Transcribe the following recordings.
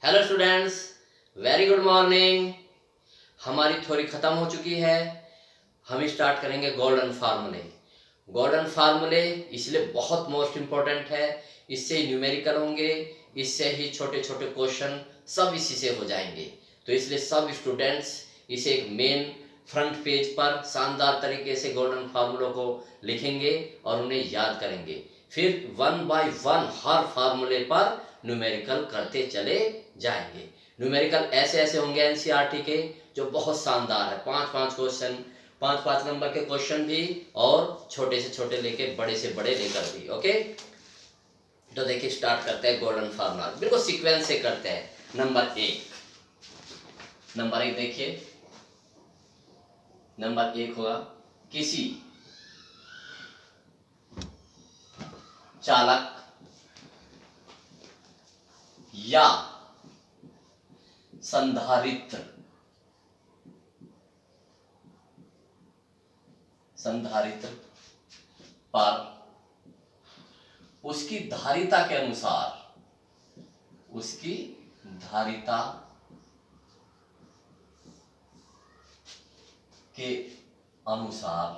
Hello students, very good morning. हमारी theory खत्म हो चुकी है। हम स्टार्ट करेंगे गोल्डन फार्मूले। गोल्डन फार्मूले इसलिए बहुत मोस्ट इम्पोर्टेंट है, इससे ही न्यूमेरिकल होंगे, इससे ही छोटे छोटे क्वेश्चन सब इसी से हो जाएंगे। तो इसलिए सब स्टूडेंट्स इसे एक मेन फ्रंट पेज पर शानदार तरीके से गोल्डन फार्मूलों को लिखेंगे और उन्हें याद करेंगे। फिर वन बाय वन हर फार्मूले पर न्यूमेरिकल करते चले जाएंगे। न्यूमेरिकल ऐसे ऐसे होंगे एनसीईआरटी के जो बहुत शानदार है। पांच पांच क्वेश्चन, पांच पांच नंबर के क्वेश्चन भी, और छोटे से छोटे लेके बड़े से बड़े लेकर भी। ओके, तो देखिए स्टार्ट करते हैं गोल्डन फार्मूला, बिल्कुल सीक्वेंस से करते हैं। नंबर एक देखिए, नंबर एक होगा किसी चालक या संधारित्र पर उसकी धारिता के अनुसार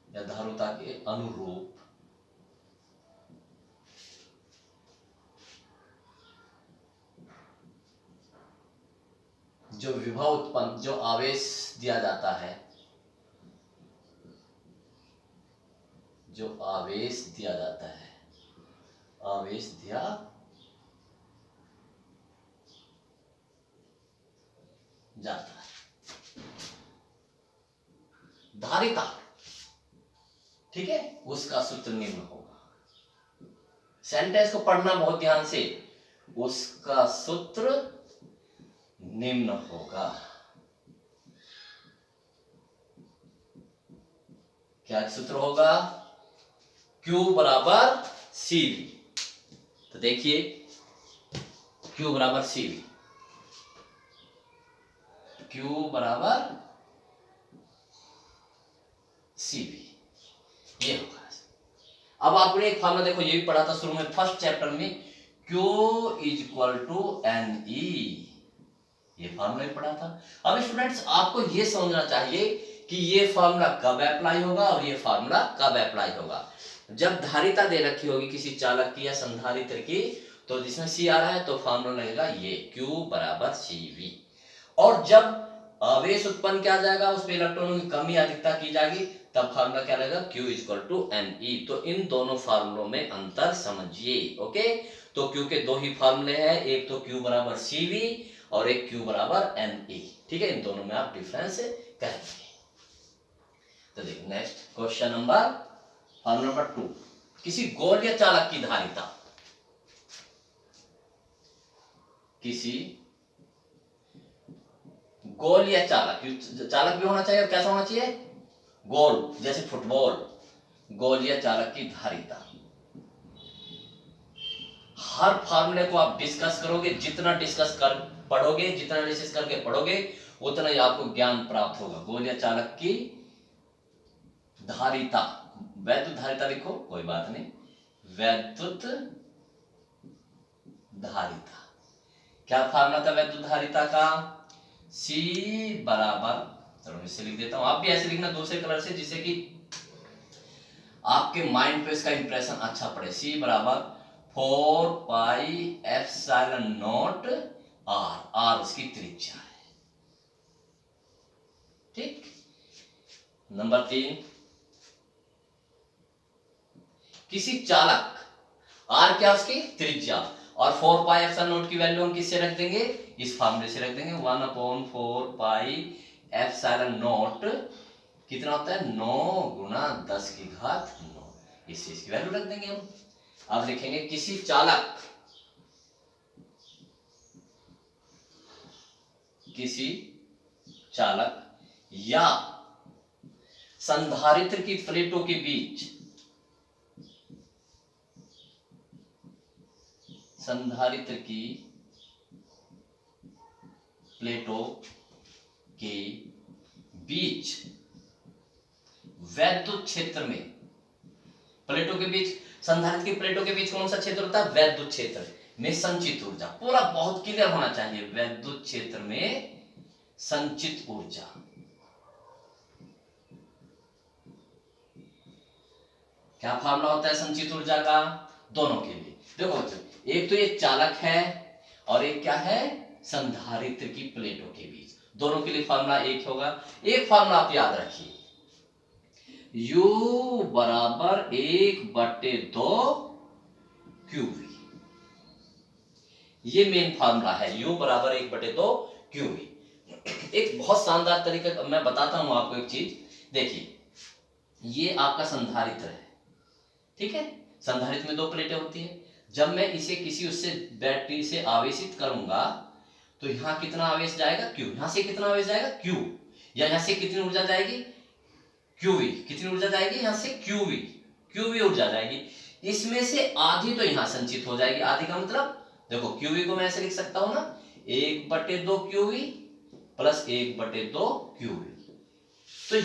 या धारुता के अनुरूप जो विभव उत्पन्न, जो आवेश दिया जाता है, आवेश दिया जाता है धारिता, ठीक है, उसका सूत्र निम्न होगा। सेंटेंस को पढ़ना बहुत ध्यान से। उसका सूत्र निम्न होगा। क्या सूत्र होगा? Q बराबर CV। तो देखिए Q बराबर CV, ये होगा। अब आपने एक फॉर्मूला देखो, ये भी पढ़ा था शुरू में फर्स्ट चैप्टर में, Q = NE, ये फॉर्मूला भी पढ़ा था। अब स्टूडेंट्स आपको ये समझना चाहिए कि ये फॉर्मूला कब अप्लाई होगा और ये फॉर्मूला कब अप्लाई होगा। जब धारिता दे रखी होगी किसी चालक की या संधारित्र की, तो जिसमें C आ रहा है तो फॉर्मूला लगेगा ये Q = CV। और जब आवेश उत्पन्न किया जाएगा, उस पे इलेक्ट्रॉनों की कमी अधिकता की जाएगी, तब फार्मूला क्या रहेगा? Q = Ne। तो इन दोनों फार्मूलों में अंतर समझिए। ओके, तो Q के दो ही फार्मूले हैं, एक तो Q = CV और एक Q = Ne। ठीक है, इन दोनों में आप डिफरेंस करेंगे। तो देखिए next question number, formula number 2, किसी गोल या चालक की धारिता, किसी गोल या चालक भी होना चाहिए, और कैसा होना चाहिए? गोल, जैसे फुटबॉल। गोल या चालक की धारिता, हर फार्मूले को आप डिस्कस करोगे, जितना डिस्कस करके पढ़ोगे उतना ही आपको ज्ञान प्राप्त होगा। गोल या चालक की धारिता, वैद्युत धारिता लिखो, कोई बात नहीं, वैद्युत धारिता। क्या फार्मूला था वैद्युत धारिता का? C बराबर, चलो इससे लिख देता हूं, आप भी ऐसे लिखना दूसरे कलर से, जिससे कि आपके माइंड पे इसका इंप्रेशन अच्छा पड़े। C बराबर 4πε0 R उसकी त्रिज्या है। ठीक। नंबर 3, किसी चालक, R क्या उसकी त्रिज्या, और 4πε0 की वैल्यू हम किससे रख देंगे? इस फार्मूले से रख देंगे। 1/4πε0 कितना होता है? 9 × 10⁹9। इसकी वैल्यू रख देंगे हम। अब लिखेंगे किसी चालक या संधारित्र की प्लेटों के बीच, वैद्युत क्षेत्र में, प्लेटों के बीच, संधारित्र की प्लेटों के बीच कौन सा क्षेत्र होता है? वैद्युत क्षेत्र। में संचित ऊर्जा, पूरा बहुत क्लियर होना चाहिए, वैद्युत क्षेत्र में संचित ऊर्जा। क्या फार्मूला होता है संचित ऊर्जा का दोनों के लिए? देखो बच्चों, एक तो ये चालक है और एक क्या है, संधारित्र की प्लेटों के बीच, दोनों के लिए फार्मूला एक होगा। एक फार्मूला आप याद रखिए, U बराबर 1/2 QV, ये मेन फार्मूला है, U बराबर 1/2 QV। एक बहुत शानदार तरीका मैं बताता हूं आपको एक चीज, देखिए ये आपका संधारित्र है, ठीक है, संधारित्र में 2 प्लेटें होती है। जब मैं इसे किसी उससे बैटरी से आवेशित करूंगा तो यहां कितना आवेश जाएगा, Q, यहां से कितना आवेश जाएगा, Q, या यहां से कितनी ऊर्जा जाएगी, QV, कितनी ऊर्जा जाएगी, यहां से QV ऊर्जा जाएगी। इसमें से आधी तो यहां संचित हो जाएगी, आधी का मतलब देखो QV को मैं ऐसे लिख सकता हूं ना, 1/2 QV प्लस 1/2 QV। तो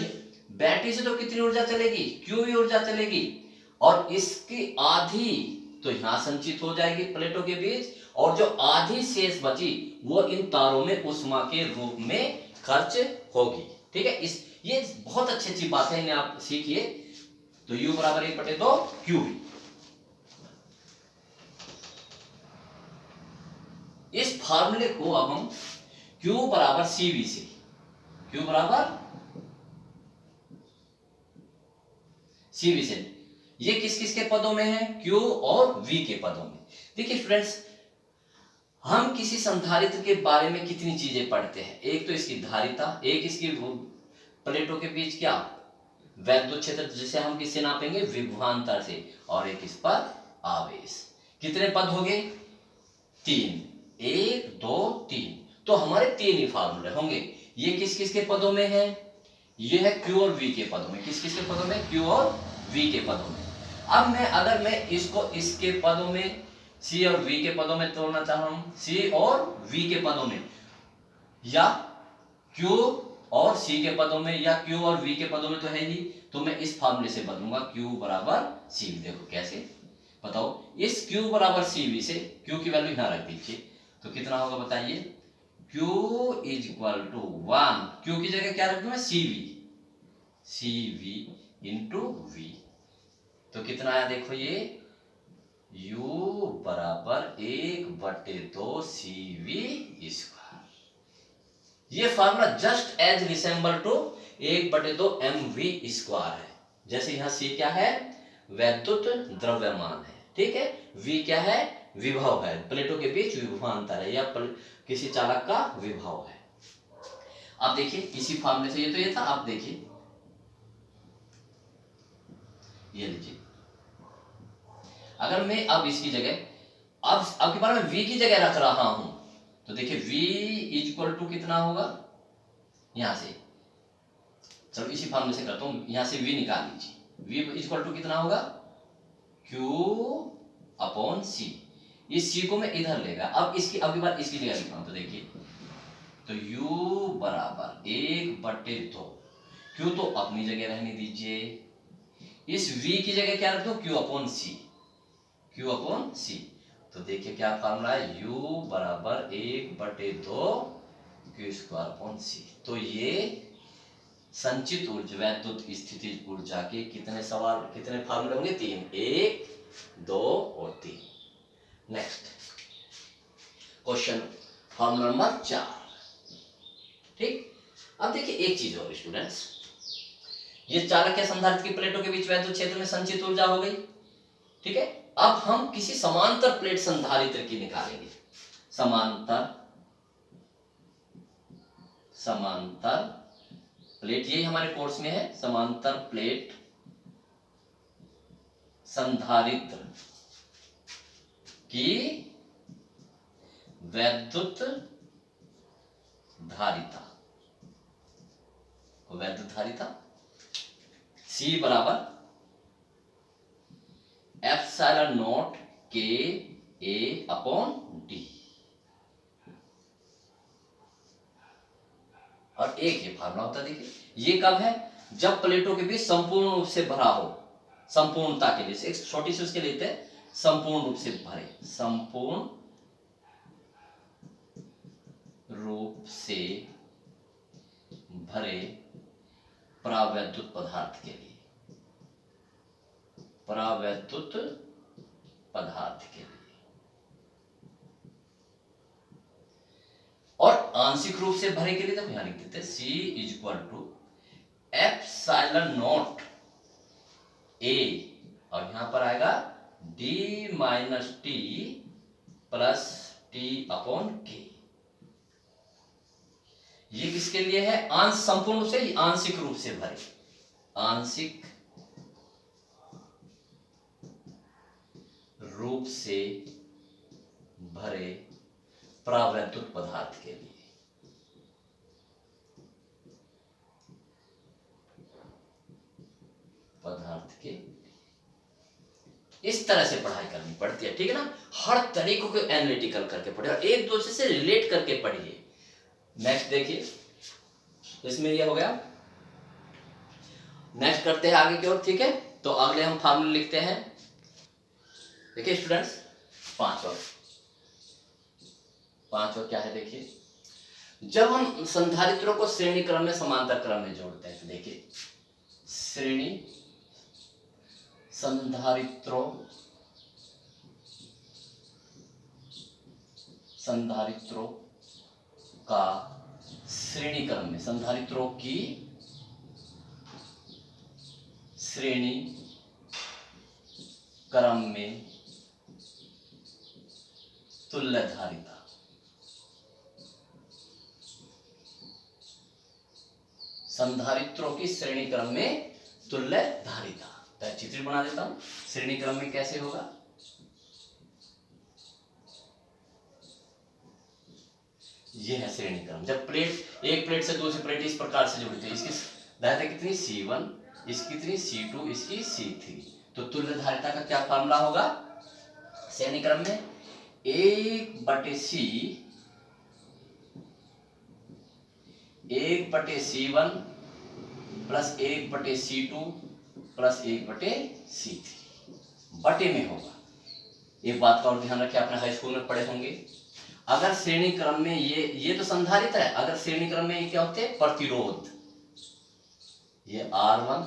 बैटरी से तो कितनी ऊर्जा चलेगी, QV ऊर्जा चलेगी, और इसकी आधी तो यहां संचित हो जाएगी प्लेटों के बीच, और जो आधी शेष बची वो इन तारों में उष्मा के रूप में खर्च होगी, ठीक है। ये बहुत अच्छी बात है, इन्हें आप सीखिए। तो U बराबर 1/2 QV। इस फार्मूले को अब हम Q बराबर CV से, Q बराबर CV से, ये किस किस के पदों में है, Q और V के पदों में। देखिए स्टूडेंट्स, हम किसी संधारित्र के बारे में कितनी चीजें पढ़ते हैं, एक तो इसकी धारिता, एक इसकी प्लेटों के बीच क्या वैद्युत क्षेत्र, जिसे हम किससे नापेंगे, विभवांतर से, और एक इस पर आवेश। कितने पद हो गए, 3, 1 2 3, तो हमारे 3 ही फार्मूले होंगे। ये किस किस के पदों में है, ये है Q और V के पदों में, किस किस के पदों में, Q और V के पदों में। अब अगर मैं इसको इसके पदों में C और V के पदों में तोड़ना चाह रहा हूं, C और V के पदों में, या Q और C के पदों में, या Q और V के पदों में तो है ही, तो मैं इस फार्मूले से बदलूंगा, Q बराबर CV। देखो कैसे, बताओ, इस Q बराबर CV से Q की वैल्यू यहां रख दीजिए, तो कितना होगा बताइए, Q इक्वल टू 1, Q की जगह क्या रखूं मैं, CV इंटू V, तो कितना आया देखो, ये U बराबर 1/2 CV स्क्वायर। ये formula just as resemble to 1/2 MV square है। जैसे यहां C क्या है, वैद्युत द्रव्यमान है, ठीक है, V क्या है, विभव है, प्लेटों के बीच विभवांतर है, या किसी चालक का विभव है। आप देखिए इसी फार्मूले से, ये था, आप देखिए, ये लीजिए, अगर मैं अब इसकी जगह अब के बारे में V की जगह रख रहा हूं, तो देखिए V इक्वल टू कितना होगा, यहां से, चलो इसी फार्मूले से करता हूं, यहां से V निकाल लीजिए, V इक्वल टू कितना होगा, Q/C। इस C को मैं इधर लेगा, अब की बार इसकी जगह लिखा हूं, तो देखिए, तो U बराबर 1/2, Q तो अपनी जगह रहने दीजिए, इस V की जगह क्या रख दो, Q/C, तो देखिए क्या फार्मूला है, U बराबर 1/2 Q²/C। तो ये संचित ऊर्जा, वैद्युत स्थितिज ऊर्जा के कितने फार्मूले होंगे, 3, 1 2 और 3। नेक्स्ट क्वेश्चन, फार्मूला नंबर 4, ठीक। अब देखिए एक चीज और स्टूडेंट्स, ये चालक या संधारित्र की प्लेटों के बीच वैद्युत क्षेत्र में संचित ऊर्जा हो गई, ठीक है। अब हम किसी समांतर प्लेट संधारित्र की निकालेंगे, समांतर प्लेट, यही हमारे कोर्स में है, समांतर प्लेट संधारित्र की वैद्युत धारिता, C बराबर ε0 KA/D। और एक ये फार्मूला होता है, देखिए ये कब है, जब प्लेटों के बीच संपूर्ण रूप से भरा हो, संपूर्णता के लिए एक छोटी सी उसके लेते हैं, संपूर्ण रूप से भरे, संपूर्ण से भरे परावैद्युत पदार्थ के लिए, परावैद्युत पदार्थ के लिए, और आंशिक रूप से भरे के लिए देखो यहां लिख देते C is equal to epsilon naught A, और यहां पर आएगा D minus T plus T upon K। ये किसके लिए है? अंश संपूर्ण रूप से, आंशिक रूप से भरे, आंशिक रूप से भरे परावैद्युत पदार्थ के लिए। पदार्थ के इस तरह से पढ़ाई करनी पड़ती है, ठीक है ना। हर तरीकों को एनालिटिकल करके पढ़िए और एक दूसरे से रिलेट करके पढ़िए। नेक्स्ट देखिए, इसमें ये हो गया। नेक्स्ट करते हैं आगे की ओर, ठीक है। तो अगले हम फार्मूला लिखते हैं। देखिए स्टूडेंट्स, पांचवा क्या है देखिए, जब हम संधारित्रों को श्रेणी क्रम में समांतर क्रम में जोड़ते हैं तो देखिए, श्रेणी संधारित्रों का श्रेणी क्रम में, संधारित्रों की श्रेणी क्रम में तुल्यधारिता, संधारित्रों की श्रेणी क्रम में तुल्यधारिता। तो चित्र बना देता हूं, श्रेणी क्रम में कैसे होगा। ये है श्रेणी क्रम। जब प्लेट, एक प्लेट से दूसरी प्लेट इस प्रकार से जुड़ती है, इसकी धारिता कितनी C1, इसकी कितनी C2, इसकी C3। तो तुल्यधारिता का क्या फार्मूला होगा श्रेणी क्रम में? 1/C1 plus 1/C2 plus 1/C3 बटे में होगा। एक बात का और ध्यान रखिए, आपने हाई स्कूल में पढ़े होंगे, अगर श्रेणी क्रम में ये तो संधारित्र है, अगर श्रेणी क्रम में ये क्या होते हैं? प्रतिरोध। ये R1,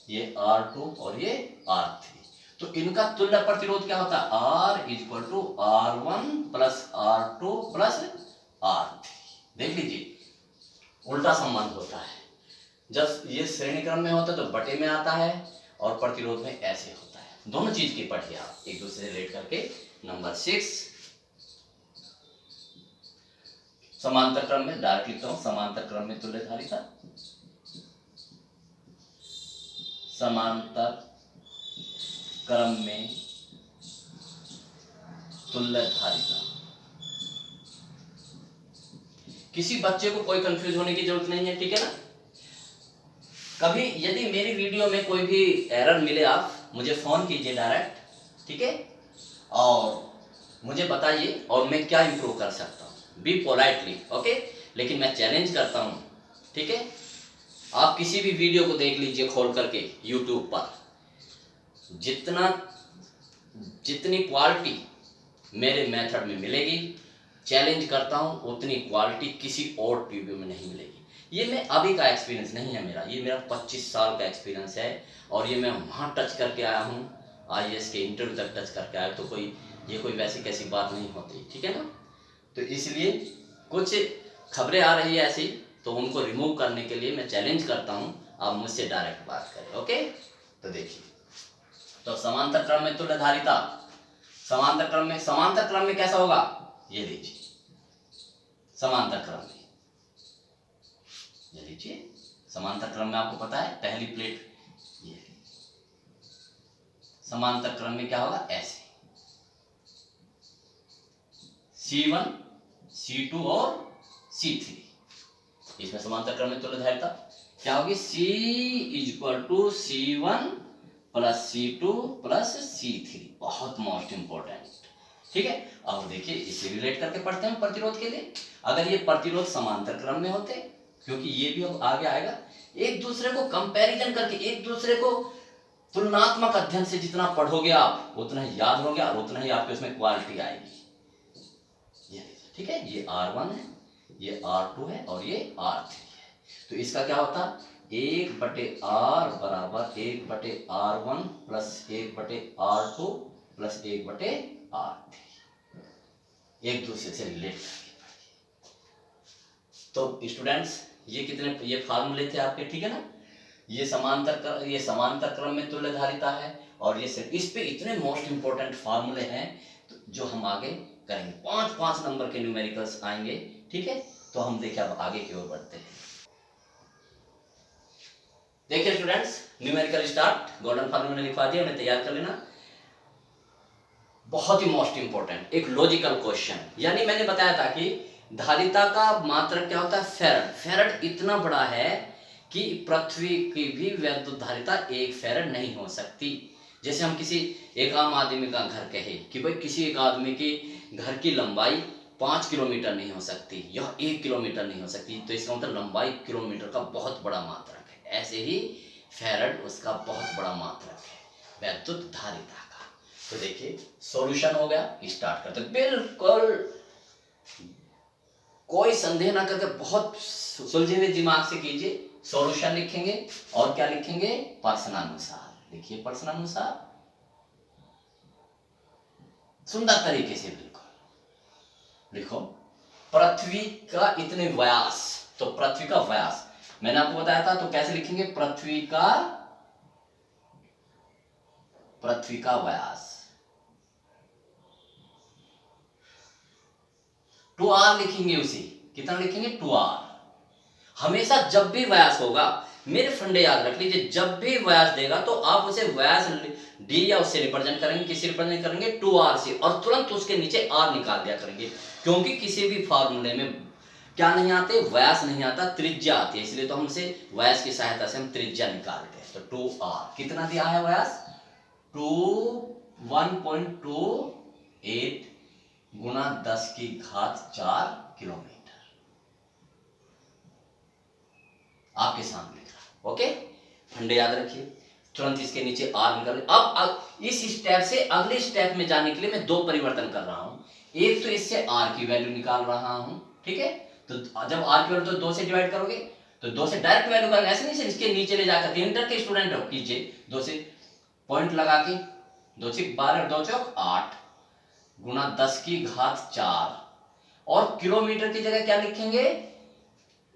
ये R2 और ये R3। तो इनका तुल्य प्रतिरोध क्या होता है? R is equal to R1 plus R2 plus R3। देख लीजिए, उल्टा संबंध होता है। जब ये श्रेणी क्रम में होता है तो बटे में आता है, और प्रतिरोध में ऐसे होता है। दोनों चीज की पढ़िए आप एक दूसरे से रिलेट करके। नंबर 6, समांतर क्रम में डायरेक्ट लिखता हूं, समांतर क्रम में तुल्यधारिता, समांतर क्रम में तुल्यधारिता। किसी बच्चे को कोई कंफ्यूज होने की जरूरत नहीं है, ठीक है ना। कभी यदि मेरी वीडियो में कोई भी एरर मिले, आप मुझे फोन कीजिए डायरेक्ट, ठीक है, और मुझे बताइए और मैं क्या इंप्रूव कर सकता हूँ। Be politely, okay. लेकिन मैं चैलेंज करता हूँ, ठीक है, आप किसी भी वीडियो को देख लीजिए खोल करके यूट्यूब पर, जितनी क्वालिटी मेरे मेथड में मिलेगी, चैलेंज करता हूँ, उतनी क्वालिटी किसी और वीडियो में नहीं मिलेगी। ये मैं अभी का एक्सपीरियंस नहीं है मेरा, ये मेरा 25 साल का एक्सपीरियंस है, और ये मैं वहाँ टच करके आया हूँ, IAS के इंटरव्यू तक टच करके आया। तो ये कोई वैसी कैसी बात नहीं होती, ठीक है ना। तो इसलिए कुछ खबरें आ रही है ऐसी, तो उनको रिमूव करने के लिए मैं चैलेंज करता हूँ, आप मुझसे डायरेक्ट बात करें, ओके। तो देखिए, तो समांतर क्रम में तुल्यधारिता, समांतर क्रम में कैसा होगा? ये लीजिए, समांतर क्रम में, ये लीजिए, समांतर क्रम में आपको पता है पहली प्लेट, ये समांतर क्रम में क्या होगा? ऐसे C1, C2 और C3। इसमें समांतर क्रम में तुल्यधारिता क्या होगी? C is equal to C1 plus C2 plus C3। बहुत मोस्ट इंपॉर्टेंट, ठीक है। अब देखिए, इसे रिलेट करके पढ़ते हैं प्रतिरोध के लिए। अगर ये प्रतिरोध समांतर क्रम में होते, क्योंकि ये भी अब आगे आएगा, एक दूसरे को कंपैरिजन करके, एक दूसरे को तुलनात्मक अध्ययन से जितना पढ़ोगे आप, उतना ही याद होगा और उतना ही आपके उसमें क्वालिटी आएगी। ये ठीक है, ये R1 है, ये R2 है और ये R3 है। तो इसका क्या होता, 1/r बराबर 1/r1 plus 1/r2 plus 1/r3, एक दूसरे से रिलेट करके पढ़िए। तो स्टूडेंट्स ये कितने, ये फार्मूले थे आपके, ठीक है ना। ये समांतर क्रम में तुल्य धारिता है, और ये सिर्फ इस पे इतने मोस्ट इंपोर्टेंट फार्मूले हैं तो जो हम आगे करेंगे। 5-5 नंबर के न्यूमेरिकल्स आएंगे, ठीक है। तो हम देखिए अब आगे की ओर बढ़ते हैं। देखिए students, numerical start, golden formula मैंने लिखवा दिया, उन्हें तैयार कर लेना। बहुत ही मोस्ट इंपोर्टेंट एक लॉजिकल क्वेश्चन, यानी मैंने बताया था कि धारिता का मात्रक क्या होता है, फेरड। फेरड इतना बड़ा है कि पृथ्वी की भी वैद्युत धारिता 1 फेरड नहीं हो सकती। जैसे हम किसी एक आम आदमी का घर कहे कि भाई किसी एक आदमी के घर की लंबाई 5 किलोमीटर नहीं हो सकती या 1 किलोमीटर नहीं हो सकती, तो इसका मतलब लंबाई किलोमीटर का बहुत बड़ा मात्रक है। ऐसे ही फेरड उसका बहुत बड़ा मात्रक है वैद्युत धारिता का। तो देखिए सॉल्यूशन हो गया, स्टार्ट करते। बिल्कुल कोई संदेह ना करके बहुत सुलझे हुए दिमाग से कीजिए। सॉल्यूशन लिखेंगे और क्या लिखेंगे, प्रश्नानुसार लिखिए। प्रश्नानुसार सुंदर तरीके से बिल्कुल लिखो। पृथ्वी का इतने व्यास, तो पृथ्वी का व्यास मैंने आपको बताया था, तो कैसे लिखेंगे, पृथ्वी का व्यास 2r लिखेंगे। उसी कितना लिखेंगे, 2r। हमेशा जब भी व्यास होगा, मेरे फंडे याद रख लीजिए, जब भी व्यास देगा तो आप उसे व्यास डी या उससे रिप्रेजेंट करेंगे, किसी रिप्रेजेंट करेंगे 2r से, और तुरंत उसके नीचे r निकाल दिया करेंगे। क्योंकि किसी भी फॉर्मूले में क्या नहीं आते, व्यास नहीं आता, त्रिज्या आती है। इसलिए तो हमसे व्यास की सहायता से हम त्रिज्या निकालते हैं। तो 2r कितना दिया है व्यास, 1.28 गुना 10⁴ किलोमीटर आपके सामने था। ओके, फंडे याद रखिए, तुरंत इसके नीचे आर निकाल। अब इस स्टेप से अगले स्टेप में जाने के लिए मैं 2 परिवर्तन कर रहा हूं। एक तो इससे आर की वैल्यू निकाल रहा हूं, ठीक है। तो जब आर की वैल्यू तो 2 से डिवाइड करोगे, तो 2 से डायरेक्ट वैल्यू करेंगे, ऐसे नहीं से इसके नीचे ले जाकर, इंटर के स्टूडेंट हो कीजिए, 2 से पॉइंट लगा के 2 से 12 2 चौक 8 गुना 10⁴ और किलोमीटर की जगह क्या लिखेंगे,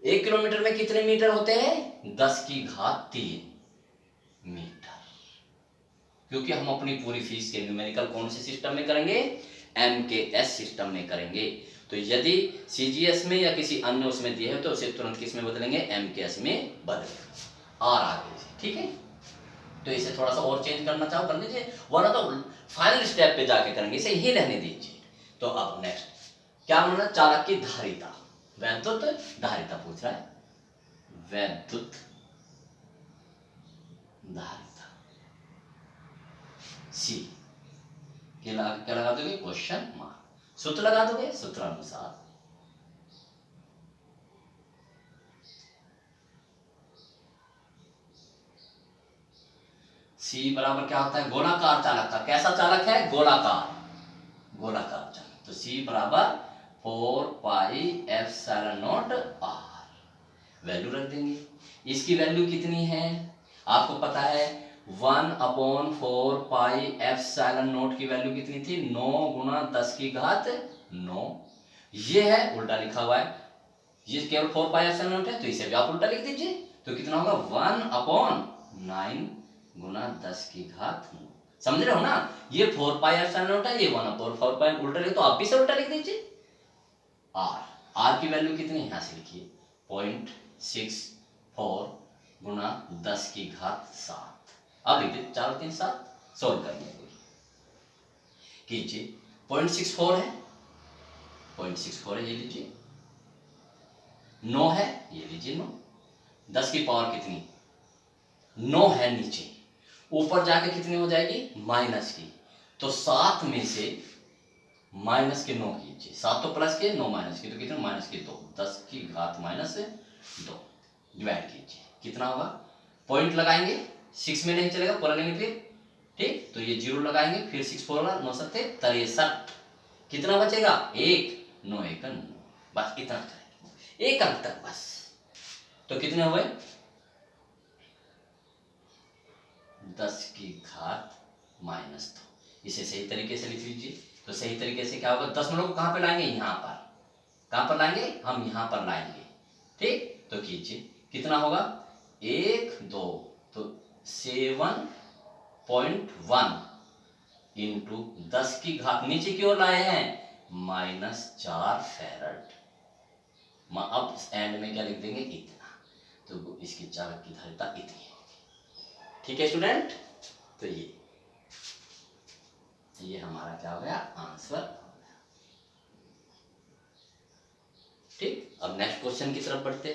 1 किलोमीटर में कितने मीटर होते हैं, 10⁻³ मीटर। क्योंकि हम अपनी पूरी फीस के न्यूमेरिकल कौन से सिस्टम में करेंगे, MKS सिस्टम में करेंगे। तो यदि CGS में या किसी अन्य उसमें दिए है तो उसे तुरंत किस में बदलेंगे, MKS में बदलेंगे। और आगे, ठीक है। तो इसे थोड़ा सा और चेंज करना चाहो कर लीजिए, वरना तो फाइनल स्टेप पे जाके करेंगे, इसे यही रहने दीजिए। तो अब नेक्स्ट क्या बोलना, चालक की धारिता, वैद्युत धारिता पूछ रहा है, वैद्युत धारिता। सी क्या लगा दोगे, क्वेश्चन मार्क। सूत्र लगा दोगे, सूत्र अनुसार सी बराबर क्या होता है, गोलाकार चालक का। कैसा चालक है, गोलाकार चालक। तो सी बराबर 4πε0 r, वैल्यू रख देंगे। इसकी वैल्यू कितनी है आपको पता है, 1/4πε0 की वैल्यू कितनी थी, 9 गुना 10⁹। ये है उल्टा लिखा हुआ है, ये केवल 4πε0 है, तो इसे भी आप उल्टा लिख दीजिए। तो कितना होगा, 1/9 गुना 10⁹। समझ रहे हो ना, ये 4πε0 है, ये 1/4π उल्टा लिख, तो आप भी से उल्टा लिख दीजिए। आर की वैल्यू कितनी है, यहां से लिखिए 0.64 गुना 10⁷। अब लिखिए 4 3 7, सोल्व करेंगे कीजिए। 0.64 है, 0.64 है, ये लीजिए। 9 है, ये लीजिए 9। 10 की पावर कितनी, 9 है नीचे, ऊपर जाके कितनी हो जाएगी, माइनस की। तो 7 में से माइनस के 9 कीजिए, 7 तो प्लस के, 9 माइनस की, तो कितने, -2। 10⁻² डिवाइड कीजिए, कितना होगा, पॉइंट लगाएंगे, 6 में नहीं चलेगा, पूरा लेंगे फिर, ठीक। तो ये 0 लगाएंगे, फिर 6 4 9 7 63, कितना बचेगा, 1 9 1 9। बस इतना करेंगे, एक अंक तक बस। तो कितने हुए? 10 की घात -2। इसे सही तरीके से लिख लीजिए। तो सही तरीके से क्या होगा, दशमलव को कहां पे लाएंगे? यहाँ पर। कहां पर लाएंगे? हम यहाँ पर लाएंगे। ठीक, तो कीजिए कितना होगा? 1 2 तो 7.1 इंटू 10 की घात नीचे की ओर लाए हैं -4 फैरड। अब एंड में क्या लिख देंगे? इतना। तो इसकी चालक की धारिता इतनी होगी। ठीक है स्टूडेंट, तो ये हमारा क्या हो गया? आंसर हो गया। ठीक, अब नेक्स्ट क्वेश्चन की तरफ बढ़ते।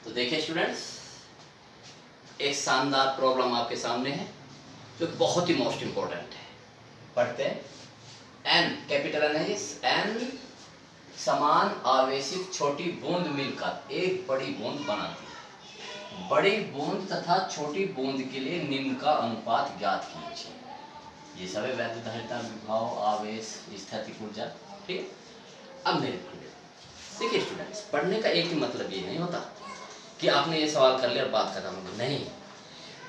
तो देखिए स्टूडेंट्स, एक शानदार प्रॉब्लम आपके सामने है जो बहुत ही मोस्ट इंपॉर्टेंट है। पढ़ते हैं। एन, कैपिटल एन है, एन समान आवेशित छोटी बूंद मिलकर एक बड़ी बूंद बनाती है। बड़ी बूंद तथा छोटी बूंद के लिए निम्न का अनुपात ज्ञात कीजिए। ये सब है वैद्युत धारिता, विभव, आवेश, स्थैतिक ऊर्जा। ठीक, अब मेरे देखिए स्टूडेंट्स, पढ़ने का एक ही मतलब ये नहीं होता कि आपने ये सवाल कर लिया और बात खत्म हो गई। नहीं,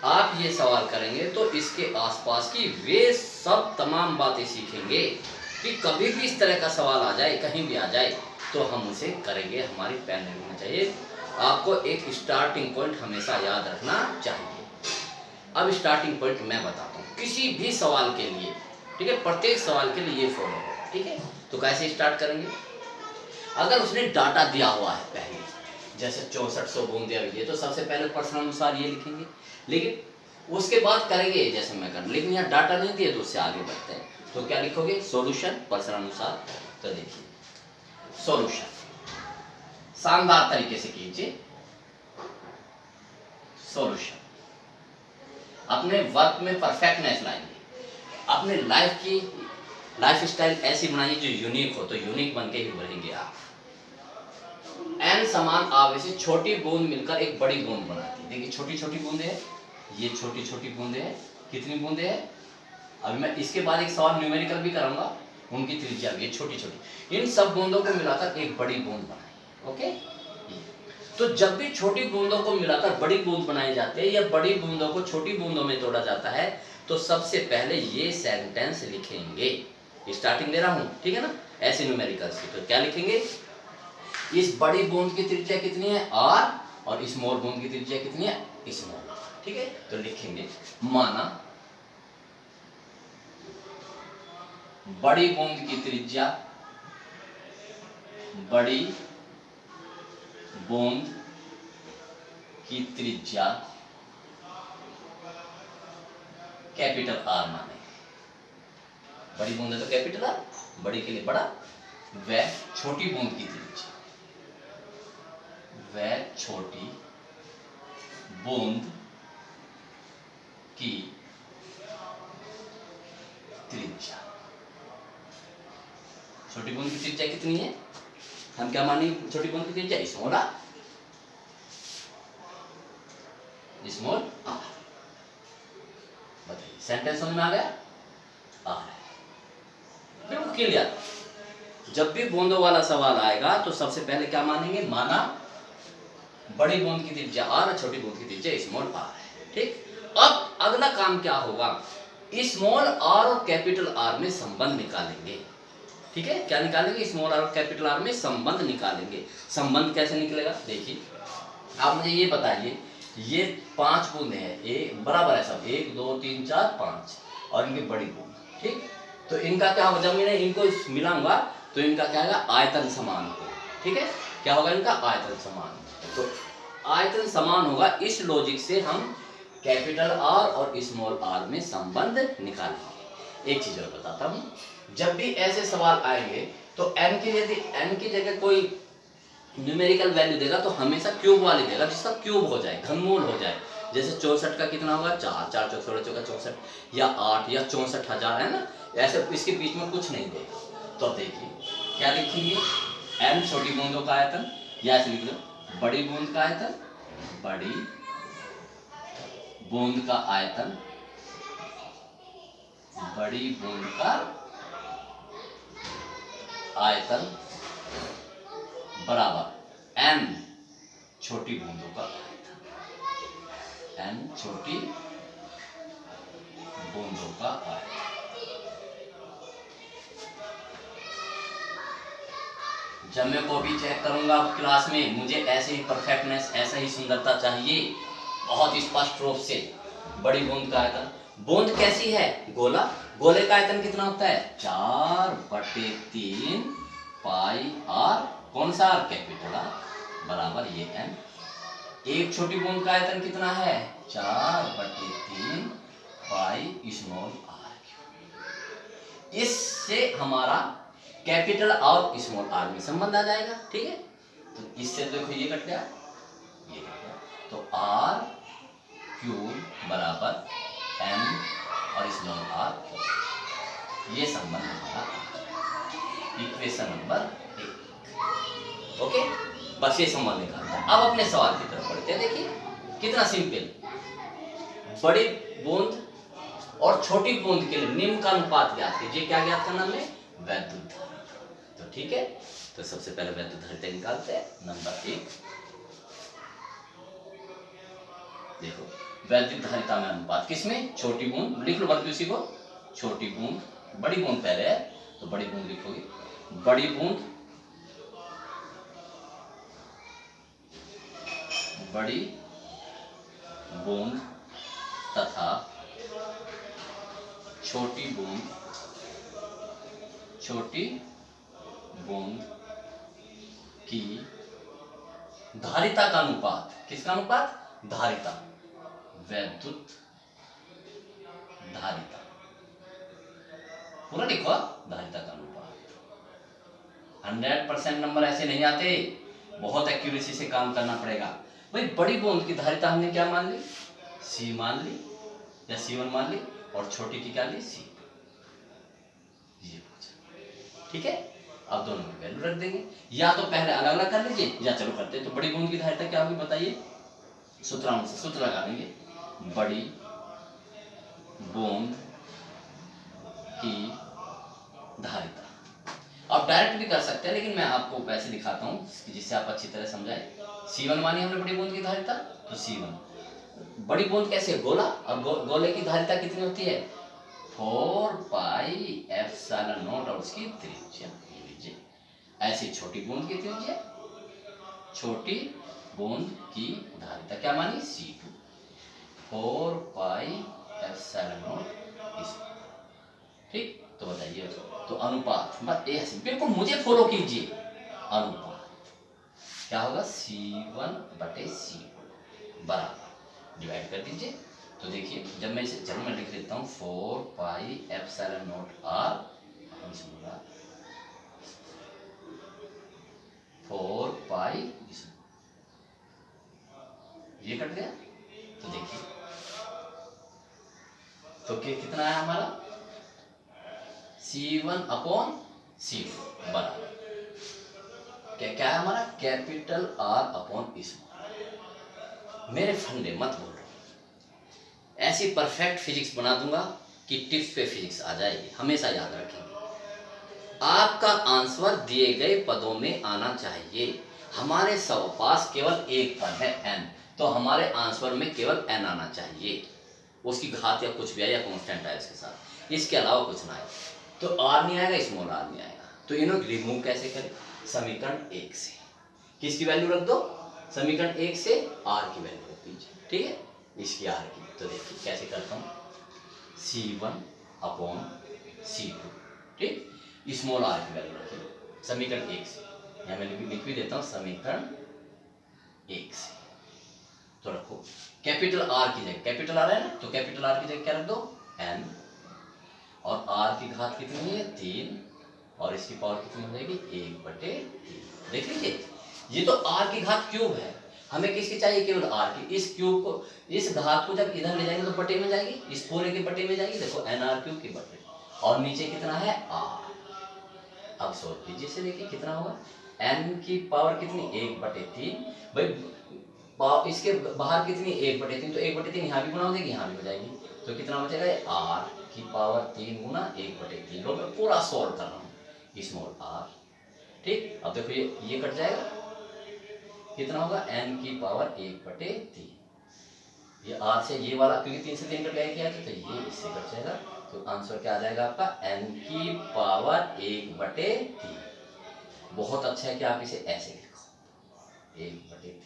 आप ये सवाल करेंगे तो इसके आसपास की वे सब तमाम बातें सीखेंगे कि कभी भी इस तरह का सवाल आ जाए, कहीं भी आ जाए, तो हम उसे करेंगे। हमारी पेन नहीं होना चाहिए। आपको एक स्टार्टिंग पॉइंट हमेशा याद रखना चाहिए। अब स्टार्टिंग पॉइंट मैं बताता हूँ किसी भी सवाल के लिए। ठीक है, प्रत्येक सवाल के लिए ये फॉलो होगा। ठीक है, तो कैसे स्टार्ट करेंगे? अगर उसने डाटा दिया हुआ है पहले, जैसे 6400 बूंद दिया हुई है, तो सबसे पहले प्रश्नानुसार ये लिखेंगे। लेकिन उसके बाद करेंगे जैसे मैं कर, लेकिन यहाँ डाटा नहीं दिया तो उससे आगे बढ़ते हैं। तो क्या लिखोगे? सॉल्यूशन प्रश्नानुसार। तो देखिए सॉल्यूशन शानदार तरीके से कीजिए। सॉल्यूशन अपने वर्क में परफेक्टनेस लाएंगे। अपने लाइफ स्टाइल ऐसी बनाइए जो यूनिक हो, तो यूनिक बन के ही उभरेंगे आप। एन समान आवेशित छोटी बूंद मिलकर एक बड़ी बूंद बनाती है। देखिए छोटी छोटी बूंदे हैं, ये छोटी छोटी बूंदे हैं। कितनी बूंदे हैं? अभी मैं इसके बाद एक सवाल न्यूमेरिकल भी कराऊंगा, उनकी त्रिज्या भी है छोटी छोटी। इन सब बूंदों को मिलाकर एक बड़ी बूंद बनाई। ओके, तो जब भी छोटी बूंदों को मिलाकर बड़ी बूंद बनाई जाती है या बड़ी बूंदों को छोटी बूंदों में तोड़ा जाता है, तो सबसे पहले ये सेंटेंस लिखेंगे। स्टार्टिंग दे रहा हूं, ठीक है ना, ऐसे न्यूमेरिकल की। तो क्या लिखेंगे? इस बड़ी बूंद की त्रिज्या कितनी है? r, और स्मॉल बूंद की त्रिज्या कितनी है? स्मॉल। ठीक है, तो लिखेंगे माना बड़ी बूंद की त्रिज्या, बड़ी बूंद की त्रिज्या कैपिटल R माने। बड़ी बूंद है तो कैपिटल R, बड़ी के लिए बड़ा। व छोटी बूंद की त्रिज्या, व छोटी बूंद की त्रिज्या। छोटी बूंद की त्रिज्या कितनी है? हम क्या माने? छोटी बूंद की त्रिज्या स्मॉल r, स्मॉल r। बताइए सेंटेंस समझ में आ गया? आ रहा है, बिल्कुल क्लियर। जब भी बूंदों वाला सवाल आएगा तो सबसे पहले क्या मानेंगे? माना बड़ी बूंद की त्रिज्या r और छोटी बूंद की त्रिज्या स्मॉल r है। ठीक, अब अगला काम क्या होगा? स्मॉल r और कैपिटल R में संबंध निकालेंगे। ठीक है, क्या निकालेंगे? स्मॉल r और कैपिटल R में संबंध निकालेंगे। संबंध कैसे निकलेगा? देखिए आप मुझे ये बताइए, ये 5 बूंदे हैं, एक बराबर है सब, 1 2 3 4 5, और इनकी बड़ी बूंद। ठीक, तो इनका क्या होगा? जब मैं इनको मिलाऊंगा तो इनका क्या होगा? आयतन समान होगा। ठीक है, क्या होगा? इनका आयतन समान। तो आयतन समान होगा। इस लॉजिक से हम कैपिटल R और स्मॉल r में संबंध निकालेंगे। एक चीज और बताता हूं, जब भी ऐसे सवाल आएंगे तो n की यदि n की जगह कोई न्यूमेरिकल वैल्यू देगा तो हमेशा क्यूब वाली देगा, जिसका क्यूब हो जाए, घनमूल हो जाए। जैसे 64 का कितना होगा? 4 4 चौक 16 चौका 64, या 8 या 64,000 है ना, ऐसे इसके बीच में कुछ नहीं देगा। तो देखिए क्या लिखेंगे? n छोटी बूंदों का आयतन, या ऐसे लिख लो बड़ी बूंद का आयतन, बड़ी बूंद का आयतन बड़ी बूंद का आयतन बराबर n छोटी बूंदों का आयतन, n छोटी बूंदों का आयतन। जब मैं कॉपी चेक करूंगा क्लास में, मुझे ऐसे ही परफेक्टनेस, ऐसा ही सुंदरता चाहिए, बहुत स्पष्ट रूप से। बड़ी बूंद का आयतन, बूंद कैसी है, गोला, गोले का आयतन कितना होता है 4/3 पाई आर, कौन सा आर, कैपिटल आर, बराबर ये n। एक छोटी बूंद का आयतन कितना है 4/3 पाई स्मॉल आर। इससे हमारा कैपिटल और स्मॉल आर में संबंध आ जाएगा, ठीक है। तो इससे देखो ये कट गया, ये कट गया, तो आर क्यूब बराबर m और स्मॉल आर, ये संबंध हमारा इक्वेशन नंबर 1। ओके, बस ये संबंध निकालना है। अब अपने सवाल की तरफ बढ़ते हैं। देखिए कितना सिंपल, बड़ी बूंद और छोटी बूंद के लिए निम्न का अनुपात ज्ञात कीजिए। क्या ज्ञात करना हमें, वैद्युत धारिता। तो ठीक है, तो सबसे पहले वैद्युत धारिता निकालते हैं। नंबर 1, देखो वैद्युत धारिता में अनुपात किसमें, छोटी बूंद, लिख लो बल्कि उसी को, छोटी बूंद, बड़ी बूंद पहले है तो बड़ी बूंद लिखोगे, बड़ी बूंद, बड़ी बूंद तथा छोटी बूंद, छोटी बूंद की धारिता का अनुपात, किसका अनुपात, धारिता, वैद्युत धारिता, पूरा लिखो, धारिता का अनुपात। 100% नंबर ऐसे नहीं आते, बहुत एक्यूरेसी से काम करना पड़ेगा। भाई बड़ी बूंद की धारिता हमने क्या मान ली, C मान ली या C1 मान ली, और छोटी की क्या ली, C2, ये पूछा, ठीक है। अब दोनों की वैल्यू रख देंगे, या तो पहले अलग अलग कर लीजिए या चलो करते हैं। तो बड़ी बूंद की धारिता क्या होगी बताइए, सूत्रांश से सूत्र लगा देंगे, बड़ी बूंद की धारिता। आप डायरेक्ट भी कर सकते हैं, लेकिन मैं आपको वैसे दिखाता हूं जिससे आप अच्छी तरह समझाएं। C1 मानी हमने बड़ी बूंद की धारिता, तो C1, बड़ी बूंद कैसे, गोला, और गोले की धारिता कितनी होती है 4πε0 और उसकी त्रिज्या लीजिए। ऐसी छोटी बूंद की त्रिज्या, छोटी बूंद की धारिता क्या मानी, C2, 4πε0, ठीक। तो बताइए, तो अनुपात बस ऐसे बिल्कुल मुझे फॉलो कीजिए, अनुपात क्या होगा, C1/C2 बराबर, डिवाइड कर दीजिए। तो देखिए जब मैं इसे, चलो मैं लिख देता हूँ 4πε0 r, 4π, ये कट गया। तो देखिए तो कितना है हमारा C1/C2 बराबर क्या है हमारा, कैपिटल R/स्मॉल। मेरे फंडे मत बोलो, ऐसी परफेक्ट फिजिक्स बना दूंगा कि टिप्स पे फिजिक्स आ जाएगी, हमेशा याद रखेंगे। आपका आंसर दिए गए पदों में आना चाहिए। हमारे पास केवल एक पद है n, तो हमारे आंसर में केवल n आना चाहिए, उसकी घात या कुछ भी आए या कांस्टेंट आए उसके साथ, इसके अलावा कुछ ना आए। तो r नहीं आएगा, स्मॉल r नहीं आएगा। तो इन्हों रिमूव कैसे करें, समीकरण 1 से किसकी वैल्यू रख दो, समीकरण 1 से r की वैल्यू रख दीजिए, ठीक है, इसकी r की। तो देखिए कैसे करता हूँ, C1/C2, ठीक, स्मॉल r की वैल्यू रखिए समीकरण 1 से, यहाँ मैं लिख भी देता हूँ समीकरण 1 से। तो रखो कैपिटल R की जगह, कैपिटल R है ना, तो कैपिटल R की जगह क्या रख दो, n, और r की घात कितनी है 3, और इसकी पावर कितनी हो जाएगी 1/3। देख लीजिए, ये तो r की घात क्यूब है, हमें किसकी चाहिए, केवल r की। इस क्यूब को, इस घात को जब इधर ले जाएंगे तो बटे में जाएगी, इस पूरे के बटे में जाएगी, देखो nr³ के बटे, और नीचे कितना है r। अब सोल्व कीजिए इसे, देखिए कितना होगा, n की पावर कितनी 1/3, भाई इसके बाहर कितनी 1/3, तो 1/3 यहाँ भी गुना हो जाएगी, यहाँ भी हो जाएगी, तो कितना बचेगा r³ की पावर 3 गुना 1/3 लो, मैं पूरा सॉल्व कर रहा हूँ स्मॉल आर। ठीक, अब देखो ये कट जाएगा, कितना होगा n की पावर 1/3। ये आर से ये वाला, क्योंकि 3 से 3 कट गया किया तो ये इससे कट जाएगा, तो आंसर क्या आ जाएगा आपका n की पावर 1/3। बहुत अच्छा है कि आप इसे ऐसे लिखो, 1/3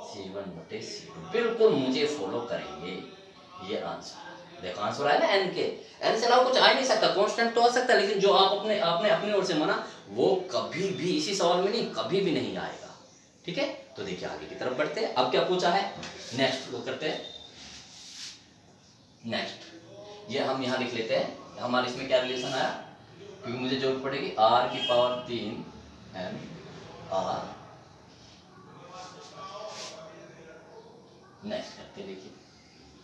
C1/C2, बिल्कुल मुझे फॉलो करेंगे। ये आंसर देखो, आंसर आया ना n के, n से अलावा कुछ आ ही नहीं सकता, कांस्टेंट तो आ सकता है, लेकिन जो आप आपने अपनी ओर से माना वो कभी भी इसी सवाल में नहीं, कभी भी नहीं आएगा। ठीक है, तो देखिए आगे की तरफ बढ़ते हैं। अब क्या पूछा है, नेक्स्ट को करते हैं। नेक्स्ट ये हम यहाँ लिख लेते हैं, हमारे इसमें क्या रिलेशन आया, क्योंकि मुझे जरूरत पड़ेगी r की पावर 3 n r। नेक्स्ट करते हैं, देखिए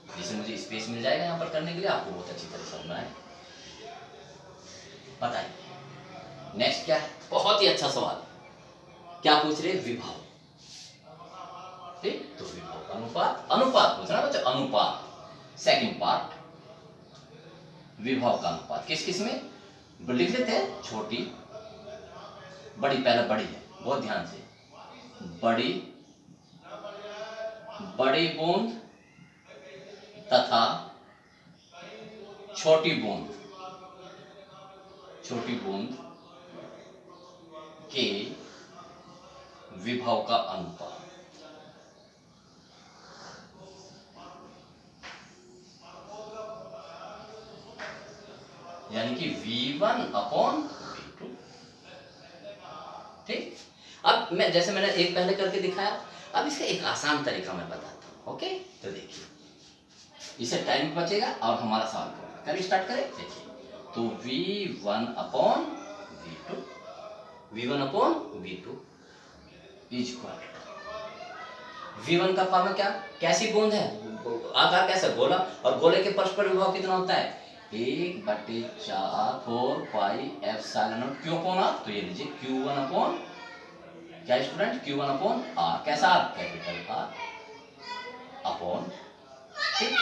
जिससे मुझे स्पेस मिल जाएगा यहाँ पर करने के लिए, आपको बहुत अच्छी तरह समझना है। बताइए नेक्स्ट क्या है, बहुत ही अच्छा सवाल, क्या पूछ रहे, विभव। ठीक, तो विभव का अनुपात, अनुपात पूछ रहा है बच्चा, अनुपात। सेकंड पार्ट, विभव का अनुपात किस किस में, लिख लेते हैं, छोटी बड़ी, पहले बड़ी है, बहुत ध्यान से, बड़ी बड़ी बूंद तथा छोटी बूंद, छोटी बूंद के विभव का अनुपात। यानी कि V1/V2। ठीक, अब मैं जैसे मैंने एक पहले करके दिखाया, अब इसका एक आसान तरीका मैं बताता हूं। ओके, तो देखिए इससे टाइम बचेगा और हमारा सवाल होगा। कल स्टार्ट करें, देखिए तो V1/V2 इज इक्वल, V1 का फॉर्मूला क्या, कैसी बूंद है, आकार कैसा, गोला, और गोले के परस्पर विभव कितना होता है, 1/4 4 pi epsilon Q upon R. तो ये लीजिए Q1 अपॉन क्या स्टूडेंट, Q1 अपॉन आर, कैसा आर, कैपिटल आर अपॉन। ठीक,